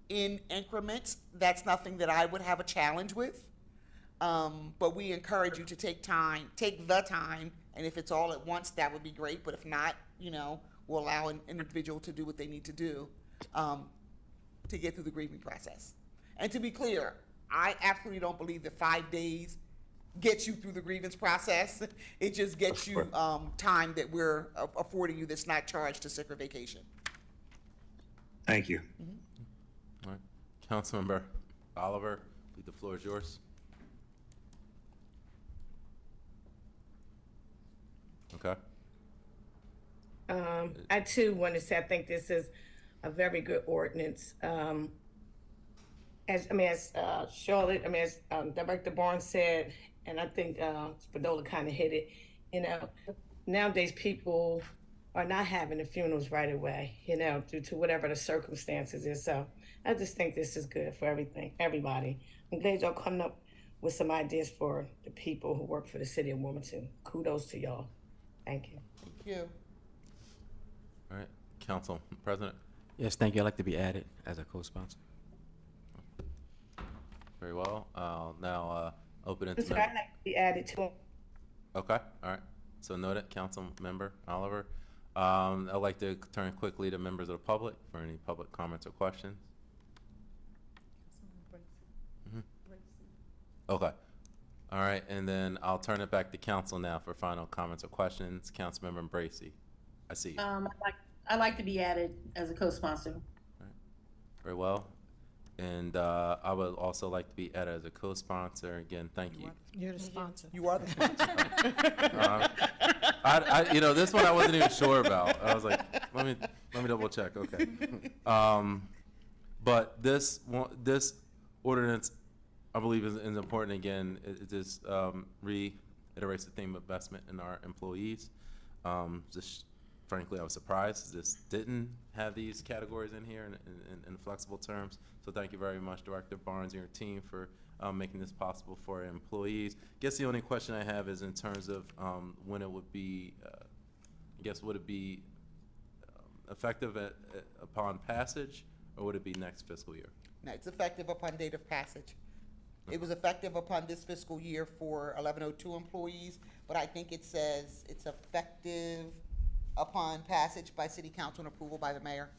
in increments, that's nothing that I would have a challenge with. But we encourage you to take the time, and if it's all at once, that would be great. But if not, you know, we'll allow an individual to do what they need to do to get through the grieving process. And to be clear, I absolutely don't believe that 5 days gets you through the grievance process. It just gets you time that we're affording you that's not charged to sick or vacation. Thank you. All right. Councilmember Oliver, the floor is yours. Okay. I too want to say, I think this is a very good ordinance. As Charlotte, as Director Barnes said, and I think Spadola kind of hit it, you know, nowadays people are not having the funerals right away, you know, due to whatever the circumstances is. So I just think this is good for everybody. I'm glad y'all coming up with some ideas for the people who work for the city of Wilmington. Kudos to y'all. Thank you. Thank you. All right, Council President. Yes, thank you. I'd like to be added as a co-sponsor. Very well. I'll now open it I'd to. like to be added to. Okay, all right. So noted, Council Member Oliver. I'd like to turn quickly to members of the public for any public comments or questions. Okay. All right, and then I'll turn it back to council now for final comments or questions. Councilmember Bracy, I see you. I'd like to be added as a co-sponsor. Very well. And I would also like to be added as a co-sponsor. Again, thank you. You're the sponsor. You are the sponsor. You know, this one I wasn't even sure about. I was like, let me double check. Okay. But this ordinance, I believe, is important. Again, it just reiterates the theme of investment in our employees. Just frankly, I was surprised this didn't have these categories in here in flexible terms. So thank you very much, Director Barnes and your team, for making this possible for our employees. I guess the only question I have is in terms of when it would be, would it be effective upon passage, or would it be next fiscal year? No, it's effective upon date of passage. It was effective upon this fiscal year for 1102 employees, but I think it says it's effective upon passage by city council and approval by the mayor.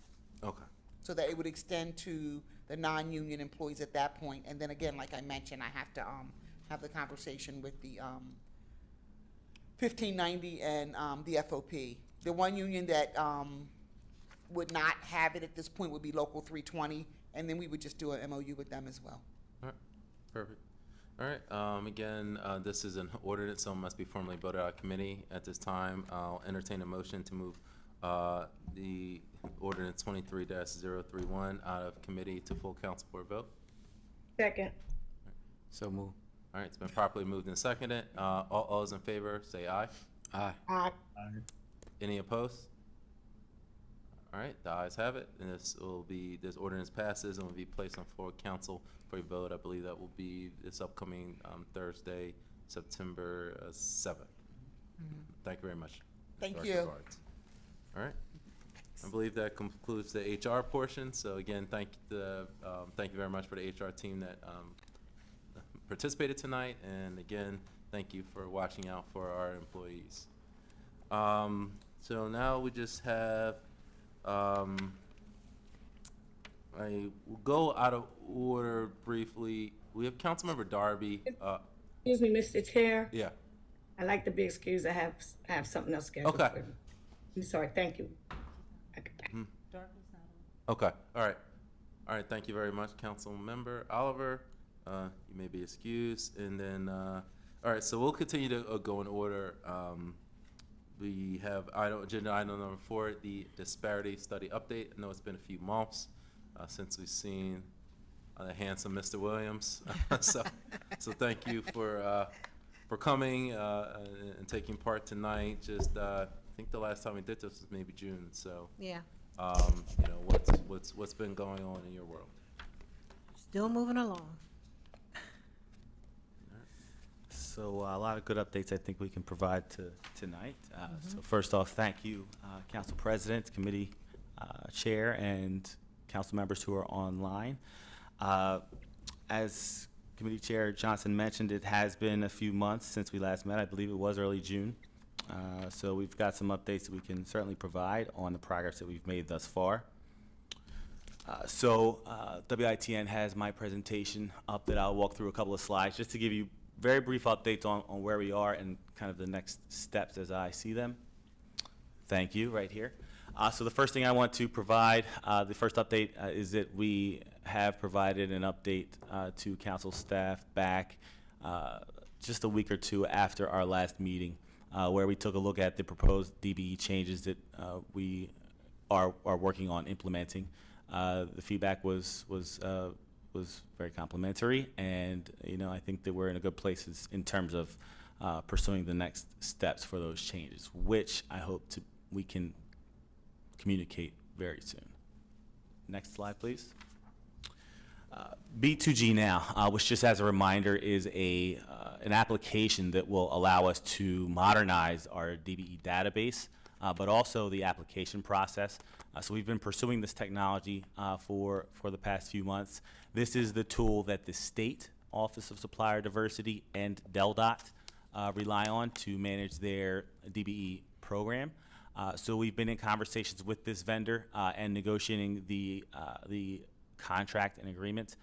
Okay. So that it would extend to the non-union employees at that point. And then again, like I mentioned, I have to have the conversation with the 1590 and the FOP. The one union that would not have it at this point would be Local 320, and then we would just do an MOU with them as well. All right, perfect. All right, again, this is an ordinance, so it must be formally voted out of committee at this time. I'll entertain a motion to move the ordinance 23-031 out of committee to full council board vote. Second. So move. All right, it's been properly moved and seconded. All those in favor, say aye. Aye. Aye. Any opposed? All right, the ayes have it, and this ordinance passes and will be placed on floor council for a vote. I believe that will be this upcoming Thursday, September 7th. Thank you very much. Thank Director you. Barnes. All right. I believe that concludes the HR portion. So again, thank you very much for the HR team that participated tonight. And again, thank you for watching out for our employees. So now we just have, I will go out of order briefly. We have Councilmember Darby. Excuse me, Mr. Chair. Yeah. I'd like to be excused. I have something else scheduled. Okay. for me. I'm sorry. Thank you. Okay. All right. All right. Thank you very much, Councilmember Oliver. You may be excused. And then, all right. So we'll continue to go in order. We have agenda item number 4, the disparity study update. I know it's been a few months since we've seen the handsome Mr. Williams. so thank you for coming and taking part tonight. Just I think the last time we did this was maybe June. So Yeah. you know what's been going on in your world. Still moving along. So a lot of good updates I think we can provide tonight. So first off, thank you, Council President, Committee Chair, and Council members who are online. As Committee Chair Johnson mentioned, it has been a few months since we last met. I believe it was early June. So we've got some updates that we can certainly provide on the progress that we've made thus far. WITN has my presentation up that I'll walk through a couple of slides just to give you very brief updates on where we are and kind of the next steps as I see them. Thank you, right here. So the first thing I want to provide, the first update is that we have provided an update to council staff back just a week or two after our last meeting, where we took a look at the proposed DBE changes that we are working on implementing. The feedback was very complimentary, and I think that we're in a good place in terms of pursuing the next steps for those changes, which I hope we can communicate very soon. Next slide, please. B2G Now, which just as a reminder is an application that will allow us to modernize our DBE database, but also the application process. So we've been pursuing this technology for the past few months. This is the tool that the State Office of Supplier Diversity and DelDOT rely on to manage their DBE program. So we've been in conversations with this vendor and negotiating the contract and agreement.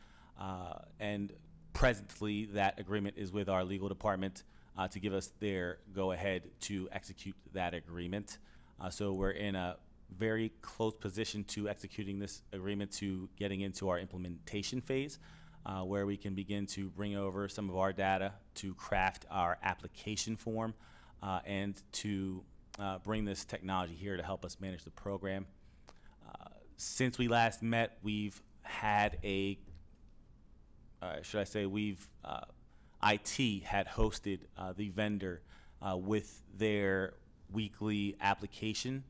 And presently, that agreement is with our legal department to give us their go-ahead to execute that agreement. So we're in a very close position to executing this agreement to getting into our implementation phase, where we can begin to bring over some of our data to craft our application form and to bring this technology here to help us manage the program. Since we last met, we've had IT had hosted the vendor with their weekly application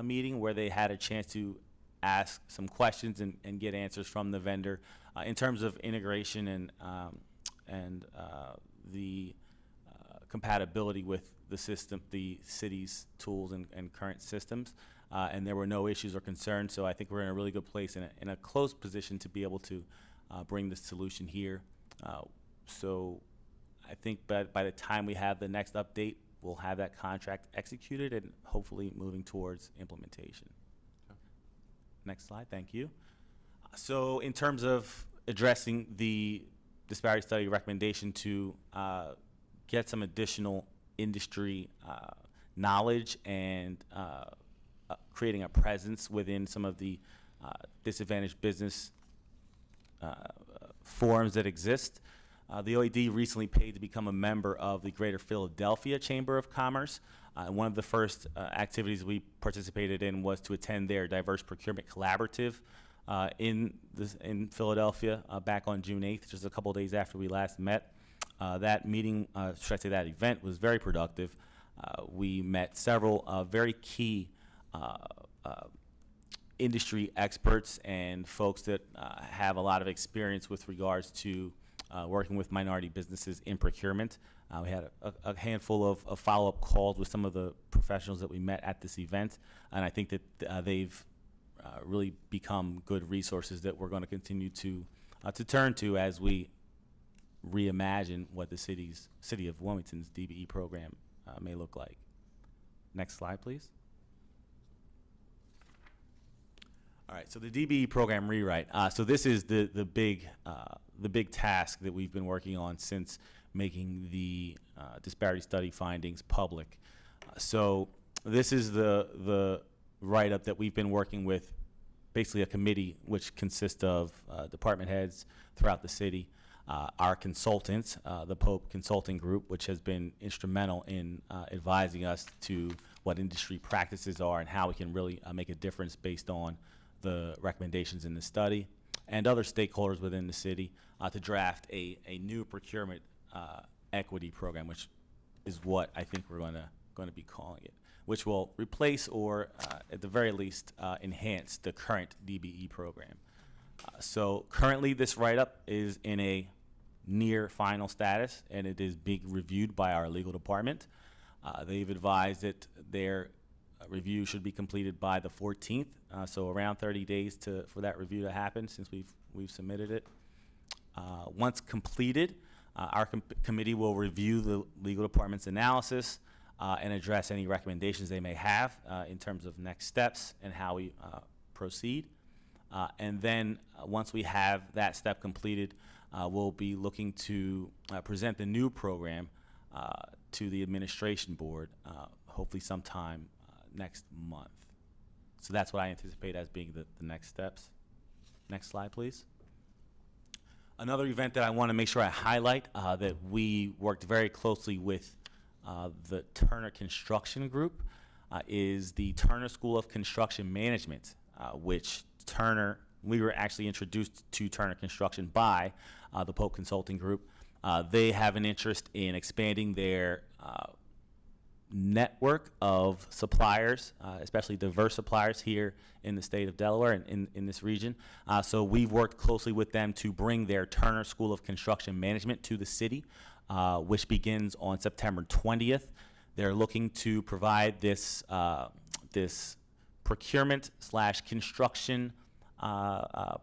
meeting, where they had a chance to ask some questions and get answers from the vendor in terms of integration and the compatibility with the system, the city's tools and current systems. And there were no issues or concerns, so I think we're in a really good place, in a close position to be able to bring this solution here. So I think by the time we have the next update, we'll have that contract executed and hopefully moving towards implementation. Okay. Next slide, thank you. So in terms of addressing the disparity study recommendation to get some additional industry knowledge and creating a presence within some of the disadvantaged business forums that exist. The OED recently paid to become a member of the Greater Philadelphia Chamber of Commerce. And one of the first activities we participated in was to attend their Diverse Procurement Collaborative in Philadelphia back on June 8th, just a couple days after we last met. That meeting, that event was very productive. We met several very key industry experts and folks that have a lot of experience with regards to working with minority businesses in procurement. We had a handful of follow-up calls with some of the professionals that we met at this event, and I think that they've really become good resources that we're going to continue to turn to as we reimagine what the city of Wilmington's DBE program may look like. Next slide, please. All right, so the DBE program rewrite. So this is the big task that we've been working on since making the disparity study findings public. So this is the write-up that we've been working with, basically a committee which consists of department heads throughout the city, our consultants, the Pope Consulting Group, which has been instrumental in advising us to what industry practices are and how we can really make a difference based on the recommendations in the study, and other stakeholders within the city to draft a new procurement equity program, which is what I think we're going to be calling it, which will replace or at the very least enhance the current DBE program. So currently this write-up is in a near final status, and it is being reviewed by our legal department. They've advised that their review should be completed by the 14th, so around 30 days for that review to happen since we've submitted it. Once completed, our committee will review the legal department's analysis and address any recommendations they may have in terms of next steps and how we proceed. And then once we have that step completed, we'll be looking to present the new program to the administration board, hopefully sometime next month. So that's what I anticipate as being the next steps. Next slide, please. Another event that I want to make sure I highlight that we worked very closely with the Turner Construction Group is the Turner School of Construction Management, which we were actually introduced to Turner Construction by the Pope Consulting Group. They have an interest in expanding their network of suppliers, especially diverse suppliers here in the state of Delaware and in this region. So we've worked closely with them to bring their Turner School of Construction Management to the city, which begins on September 20th. They're looking to provide this procurement/construction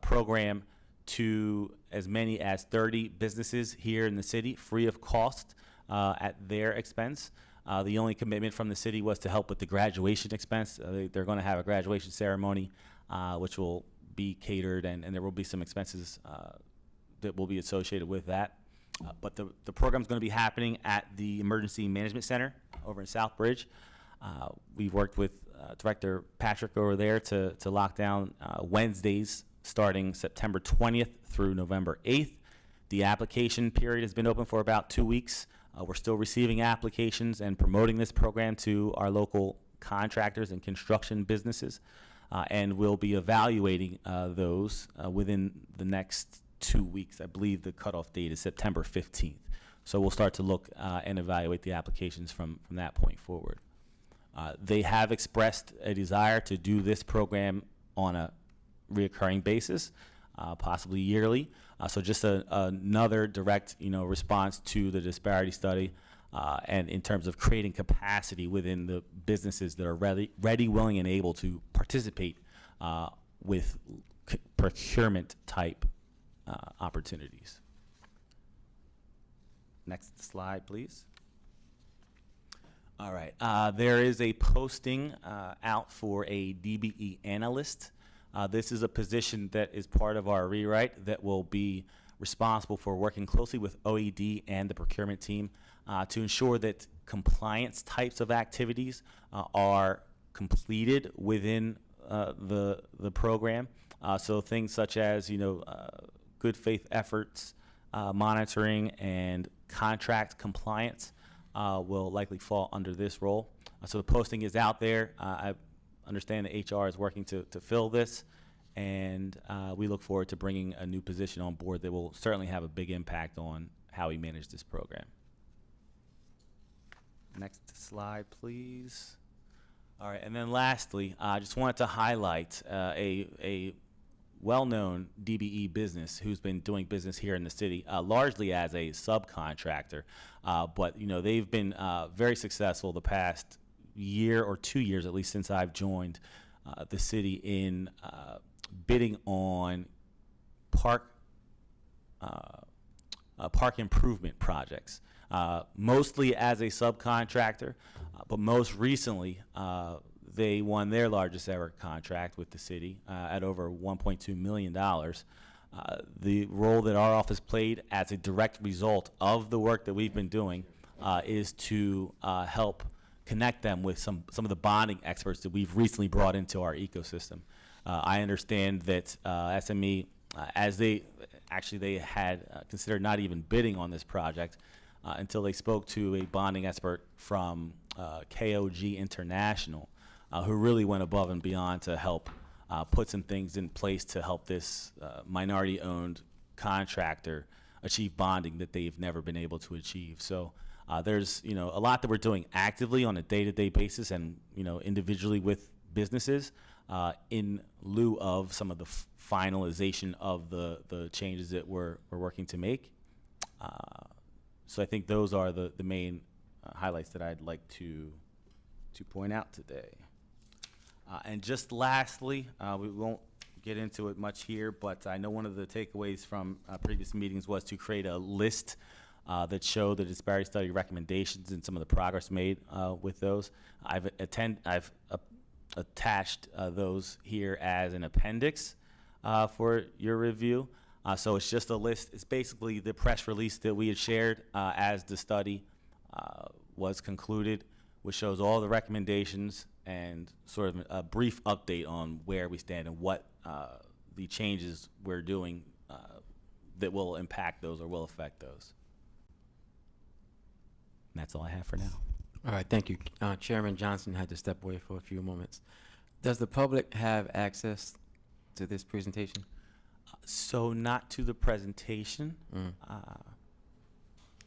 program to as many as 30 businesses here in the city, free of cost at their expense. The only commitment from the city was to help with the graduation expense. They're going to have a graduation ceremony, which will be catered, and there will be some expenses that will be associated with that. But the program's going to be happening at the Emergency Management Center over in Southbridge. We've worked with Director Patrick over there to lock down Wednesdays starting September 20th through November 8th. The application period has been open for about 2 weeks. We're still receiving applications and promoting this program to our local contractors and construction businesses, and we'll be evaluating those within the next 2 weeks. I believe the cutoff date is September 15th. So we'll start to look and evaluate the applications from that point forward. They have expressed a desire to do this program on a reoccurring basis, possibly yearly. So just another direct, response to the disparity study, and in terms of creating capacity within the businesses that are ready, willing, and able to participate with procurement type opportunities. Next slide, please. All right, there is a posting out for a DBE analyst. This is a position that is part of our rewrite that will be responsible for working closely with OED and the procurement team to ensure that compliance types of activities are completed within the program. So things such as, good faith efforts, monitoring, and contract compliance will likely fall under this role. So the posting is out there. I understand that HR is working to fill this, and we look forward to bringing a new position on board that will certainly have a big impact on how we manage this program. Next slide, please. All right, and then lastly, I just wanted to highlight a well-known DBE business who's been doing business here in the city, largely as a subcontractor. But they've been very successful the past year or 2 years, at least since I've joined the city, in bidding on park improvement projects, mostly as a subcontractor, but most recently they won their largest ever contract with the city at over $1.2 million. The role that our office played as a direct result of the work that we've been doing is to help connect them with some of the bonding experts that we've recently brought into our ecosystem. I understand that SME, as they had considered not even bidding on this project until they spoke to a bonding expert from KOG International, who really went above and beyond to help put some things in place to help this minority-owned contractor achieve bonding that they've never been able to achieve. So there's a lot that we're doing actively on a day-to-day basis, and individually with businesses, in lieu of some of the finalization of the changes that we're working to make. So I think those are the main highlights that I'd like to point out today. And just lastly, we won't get into it much here, but I know one of the takeaways from previous meetings was to create a list that show the disparity study recommendations and some of the progress made with those. I've attached those here as an appendix for your review. So it's just a list. It's basically the press release that we had shared as the study was concluded, which shows all the recommendations and sort of a brief update on where we stand and what the changes we're doing that will impact those or will affect those. And that's all I have for now. All right, thank you. Chairman Johnson had to step away for a few moments. Does the public have access to this presentation? So not to the presentation.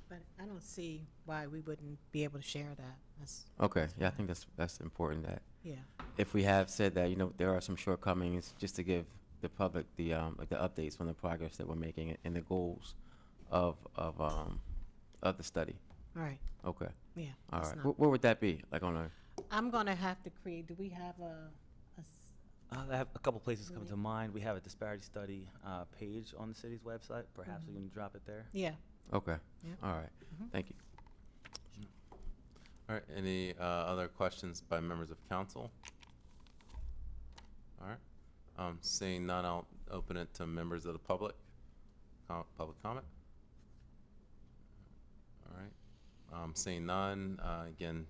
But I don't see why we wouldn't be able to share that. Okay, yeah, I think that's important that Yeah. if we have said that, there are some shortcomings, just to give the public the updates on the progress that we're making and the goals of the study. All right. Okay. Yeah. All it's right. not- Where would that be? Like on a? I'm gonna have to create, do we have a I have a couple places come to mind. We have a disparity study page on the city's website. Perhaps we can drop it there. Yeah. Okay. Yep. All right. Thank you. All right, any other questions by members of council? All right, seeing none, I'll open it to members of the public. Public comment? All right, seeing none, again,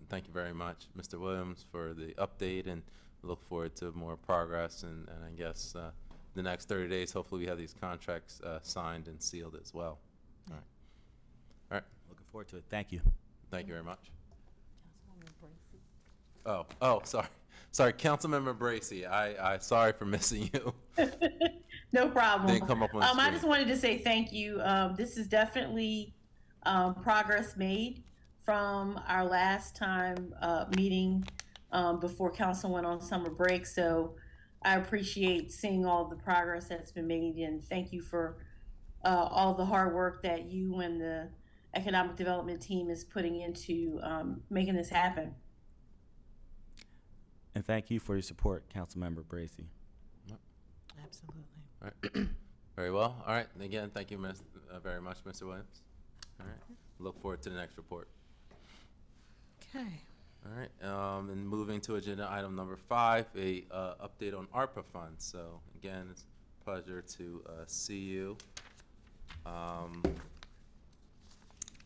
thank you very much, Mr. Williams, for the update, and look forward to more progress, and I guess the next 30 days, hopefully we have these contracts signed and sealed as well. All right. All right. Looking forward to it. Thank you. Thank you very much. Oh, sorry, Councilmember Bracy. I sorry for missing you. No problem. Didn't come up on I screen. just wanted to say thank you. This is definitely progress made from our last time meeting before council went on summer break. So I appreciate seeing all the progress that's been made, and thank you for all the hard work that you and the economic development team is putting into making this happen. And thank you for your support, Councilmember Bracy. Absolutely. All right. Very well. All right. And again, thank you very much, Mr. Williams. All right. Look forward to the next report. Okay. All right. And moving to agenda item number 5, a update on ARPA funds. So again, it's a pleasure to see you.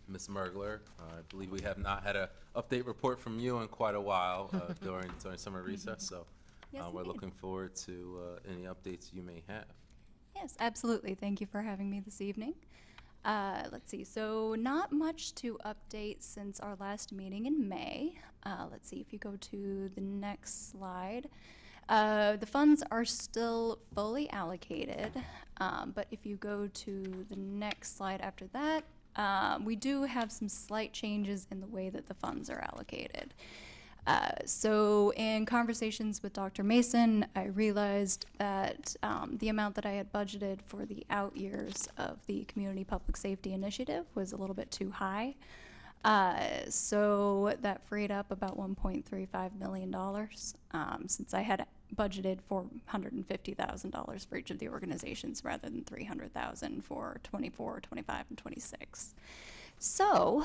Ms. Mergler, I believe we have not had an update report from you in quite a while during summer recess, so Yes, we're indeed. looking forward to any updates you may have. Yes, absolutely. Thank you for having me this evening. Let's see, so not much to update since our last meeting in May. Let's see, if you go to the next slide. The funds are still fully allocated, but if you go to the next slide after that, we do have some slight changes in the way that the funds are allocated. So in conversations with Dr. Mason, I realized that the amount that I had budgeted for the out years of the Community Public Safety Initiative was a little bit too high. So that freed up about $1.35 million, since I had budgeted $450,000 for each of the organizations rather than $300,000 for 24, 25, and 26. So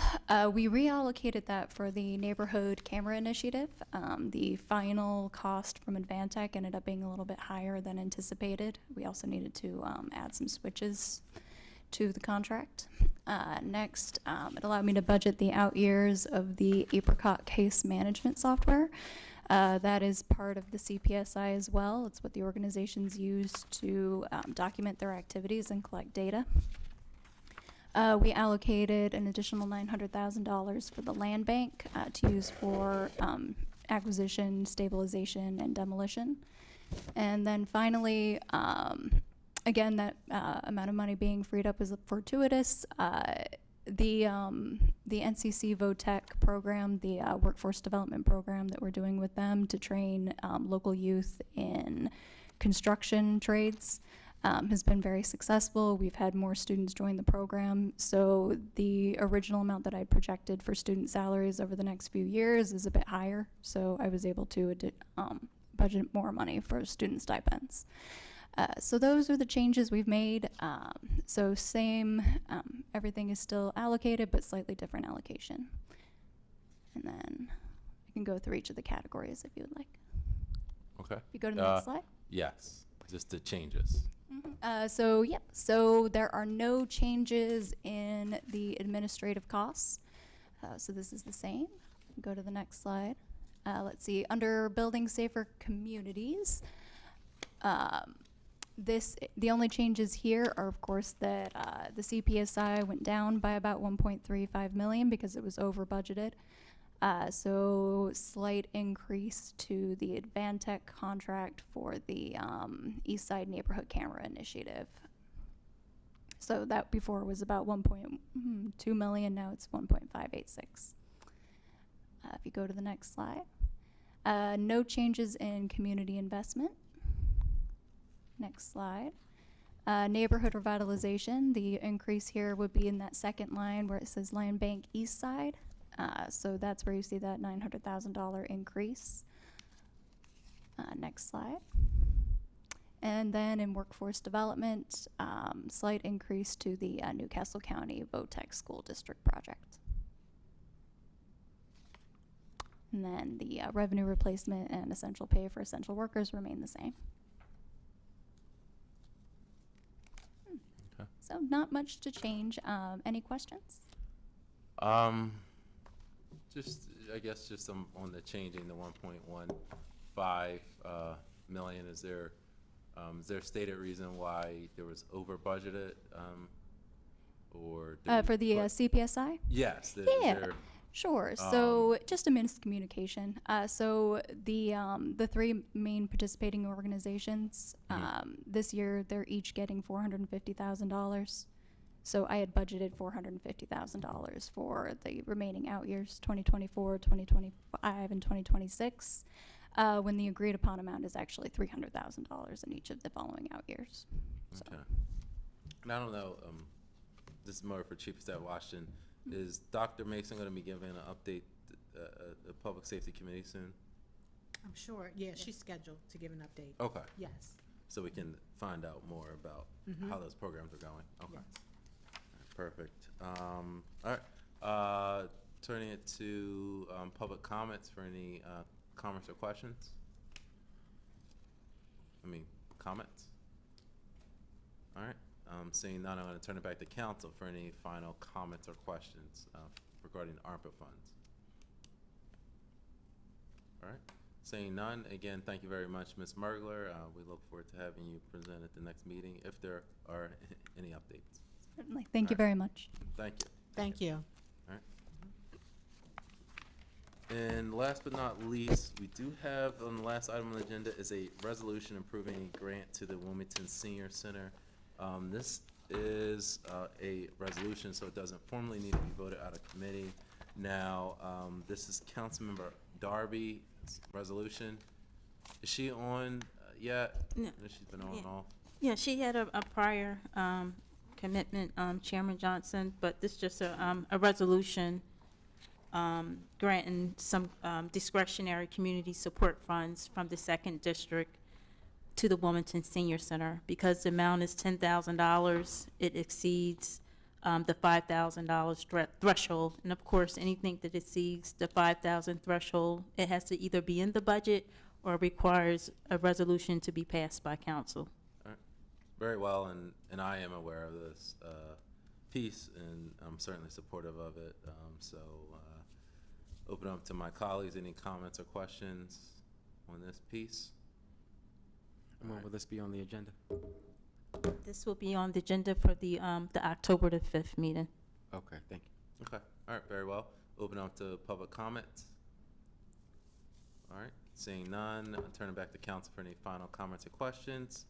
we reallocated that for the neighborhood camera initiative. The final cost from Advantech ended up being a little bit higher than anticipated. We also needed to add some switches to the contract. Next, it allowed me to budget the out years of the Apricot case management software. That is part of the CPSI as well. It's what the organizations use to document their activities and collect data. We allocated an additional $900,000 for the land bank to use for acquisition, stabilization, and demolition. And then finally, again, that amount of money being freed up is fortuitous. The NCC VOTEC program, the workforce development program that we're doing with them to train local youth in construction trades, has been very successful. We've had more students join the program. So the original amount that I projected for student salaries over the next few years is a bit higher. So I was able to budget more money for student stipends. So those are the changes we've made. So same, everything is still allocated, but slightly different allocation. And then I can go through each of the categories if you would like. Okay. If you go to the next slide. Yes, just the changes. So there are no changes in the administrative costs. So this is the same. Go to the next slide. Let's see, under Building Safer Communities, the only changes here are, of course, that the CPSI went down by about $1.35 million because it was over budgeted. So slight increase to the Advantech contract for the East Side Neighborhood Camera Initiative. So that before was about 1.2 million, now it's 1.586. If you go to the next slide. No changes in community investment. Next slide. Neighborhood revitalization, the increase here would be in that second line where it says Land Bank East Side. So that's where you see that $900,000 increase. Next slide. And then in workforce development, slight increase to the Newcastle County VOTEC School District project. And then the revenue replacement and essential pay for essential workers remain the same. Okay. So not much to change. Any questions? Just, I guess, just on the changing the 1.15 million. Is there stated reason why there was over budgeted, or did For the put- CPSI? Yes. Yeah. Sure. So just a miscommunication. So the three main participating organizations, this year they're each getting $450,000. So I had budgeted $450,000 for the remaining out years, 2024, 2025, and 2026, when the agreed upon amount is actually $300,000 in each of the following out years. So. Okay. And I don't know, this is more for Chief of Staff Washington. Is Dr. Mason going to be giving an update, the Public Safety Committee soon? I'm sure, yeah, she's scheduled to give an update. Okay. Yes. So we can find out more about how those programs are going. Okay. Yes. Perfect. All right. Turning it to public comments for any comments or questions. Comments? All right. Seeing none, I'm going to turn it back to council for any final comments or questions regarding ARPA funds. All right. Seeing none, again, thank you very much, Ms. Mergler. We look forward to having you present at the next meeting if there are any updates. Certainly. Thank you very much. Thank you. Thank you. All right. And last but not least, we do have on the last item on the agenda is a resolution approving a grant to the Wilmington Senior Center. This is a resolution, so it doesn't formally need to be voted out of committee. Now, this is Councilmember Darby resolution. Is she on yet? No. She's been on and Yeah. off. Yeah, she had a prior commitment, Chairman Johnson, but this just a resolution granting some discretionary community support funds from the second district to the Wilmington Senior Center. Because the amount is $10,000, it exceeds the $5,000 threshold. And of course, anything that exceeds the $5,000 threshold, it has to either be in the budget or requires a resolution to be passed by council. All right. Very well, and I am aware of this piece, and I'm certainly supportive of it. So open up to my colleagues. Any comments or questions on this piece? And when will this be on the agenda? This will be on the agenda for the October the 5th meeting. Okay, thank you. Okay, all right, very well. Open up to public comments. All right, seeing none, I'll turn it back to council for any final comments or questions.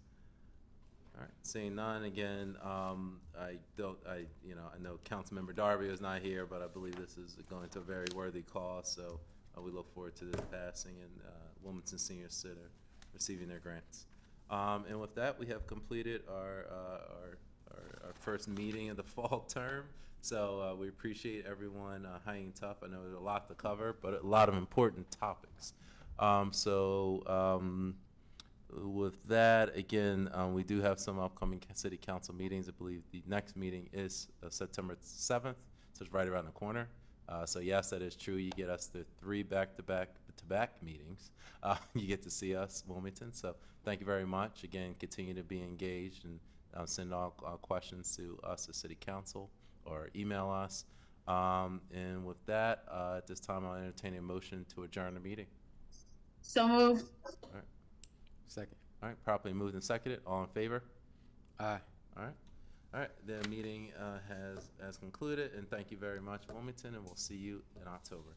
All right, seeing none, again, I know Councilmember Darby is not here, but I believe this is going to a very worthy cause, so we look forward to this passing and Wilmington Senior Center receiving their grants. And with that, we have completed our first meeting of the fall term. So we appreciate everyone hanging tough. I know there's a lot to cover, but a lot of important topics. With that, again, we do have some upcoming city council meetings. I believe the next meeting is September 7th, so it's right around the corner. So yes, that is true. You get us the 3 back-to-back meetings. You get to see us, Wilmington. So thank you very much. Again, continue to be engaged and send all questions to us as City Council or email us. And with that, at this time, I'll entertain a motion to adjourn the meeting. So moved. All right. Second. All right, properly moved and seconded. All in favor? Aye. All right. All right, the meeting has concluded, and thank you very much, Wilmington, and we'll see you in October.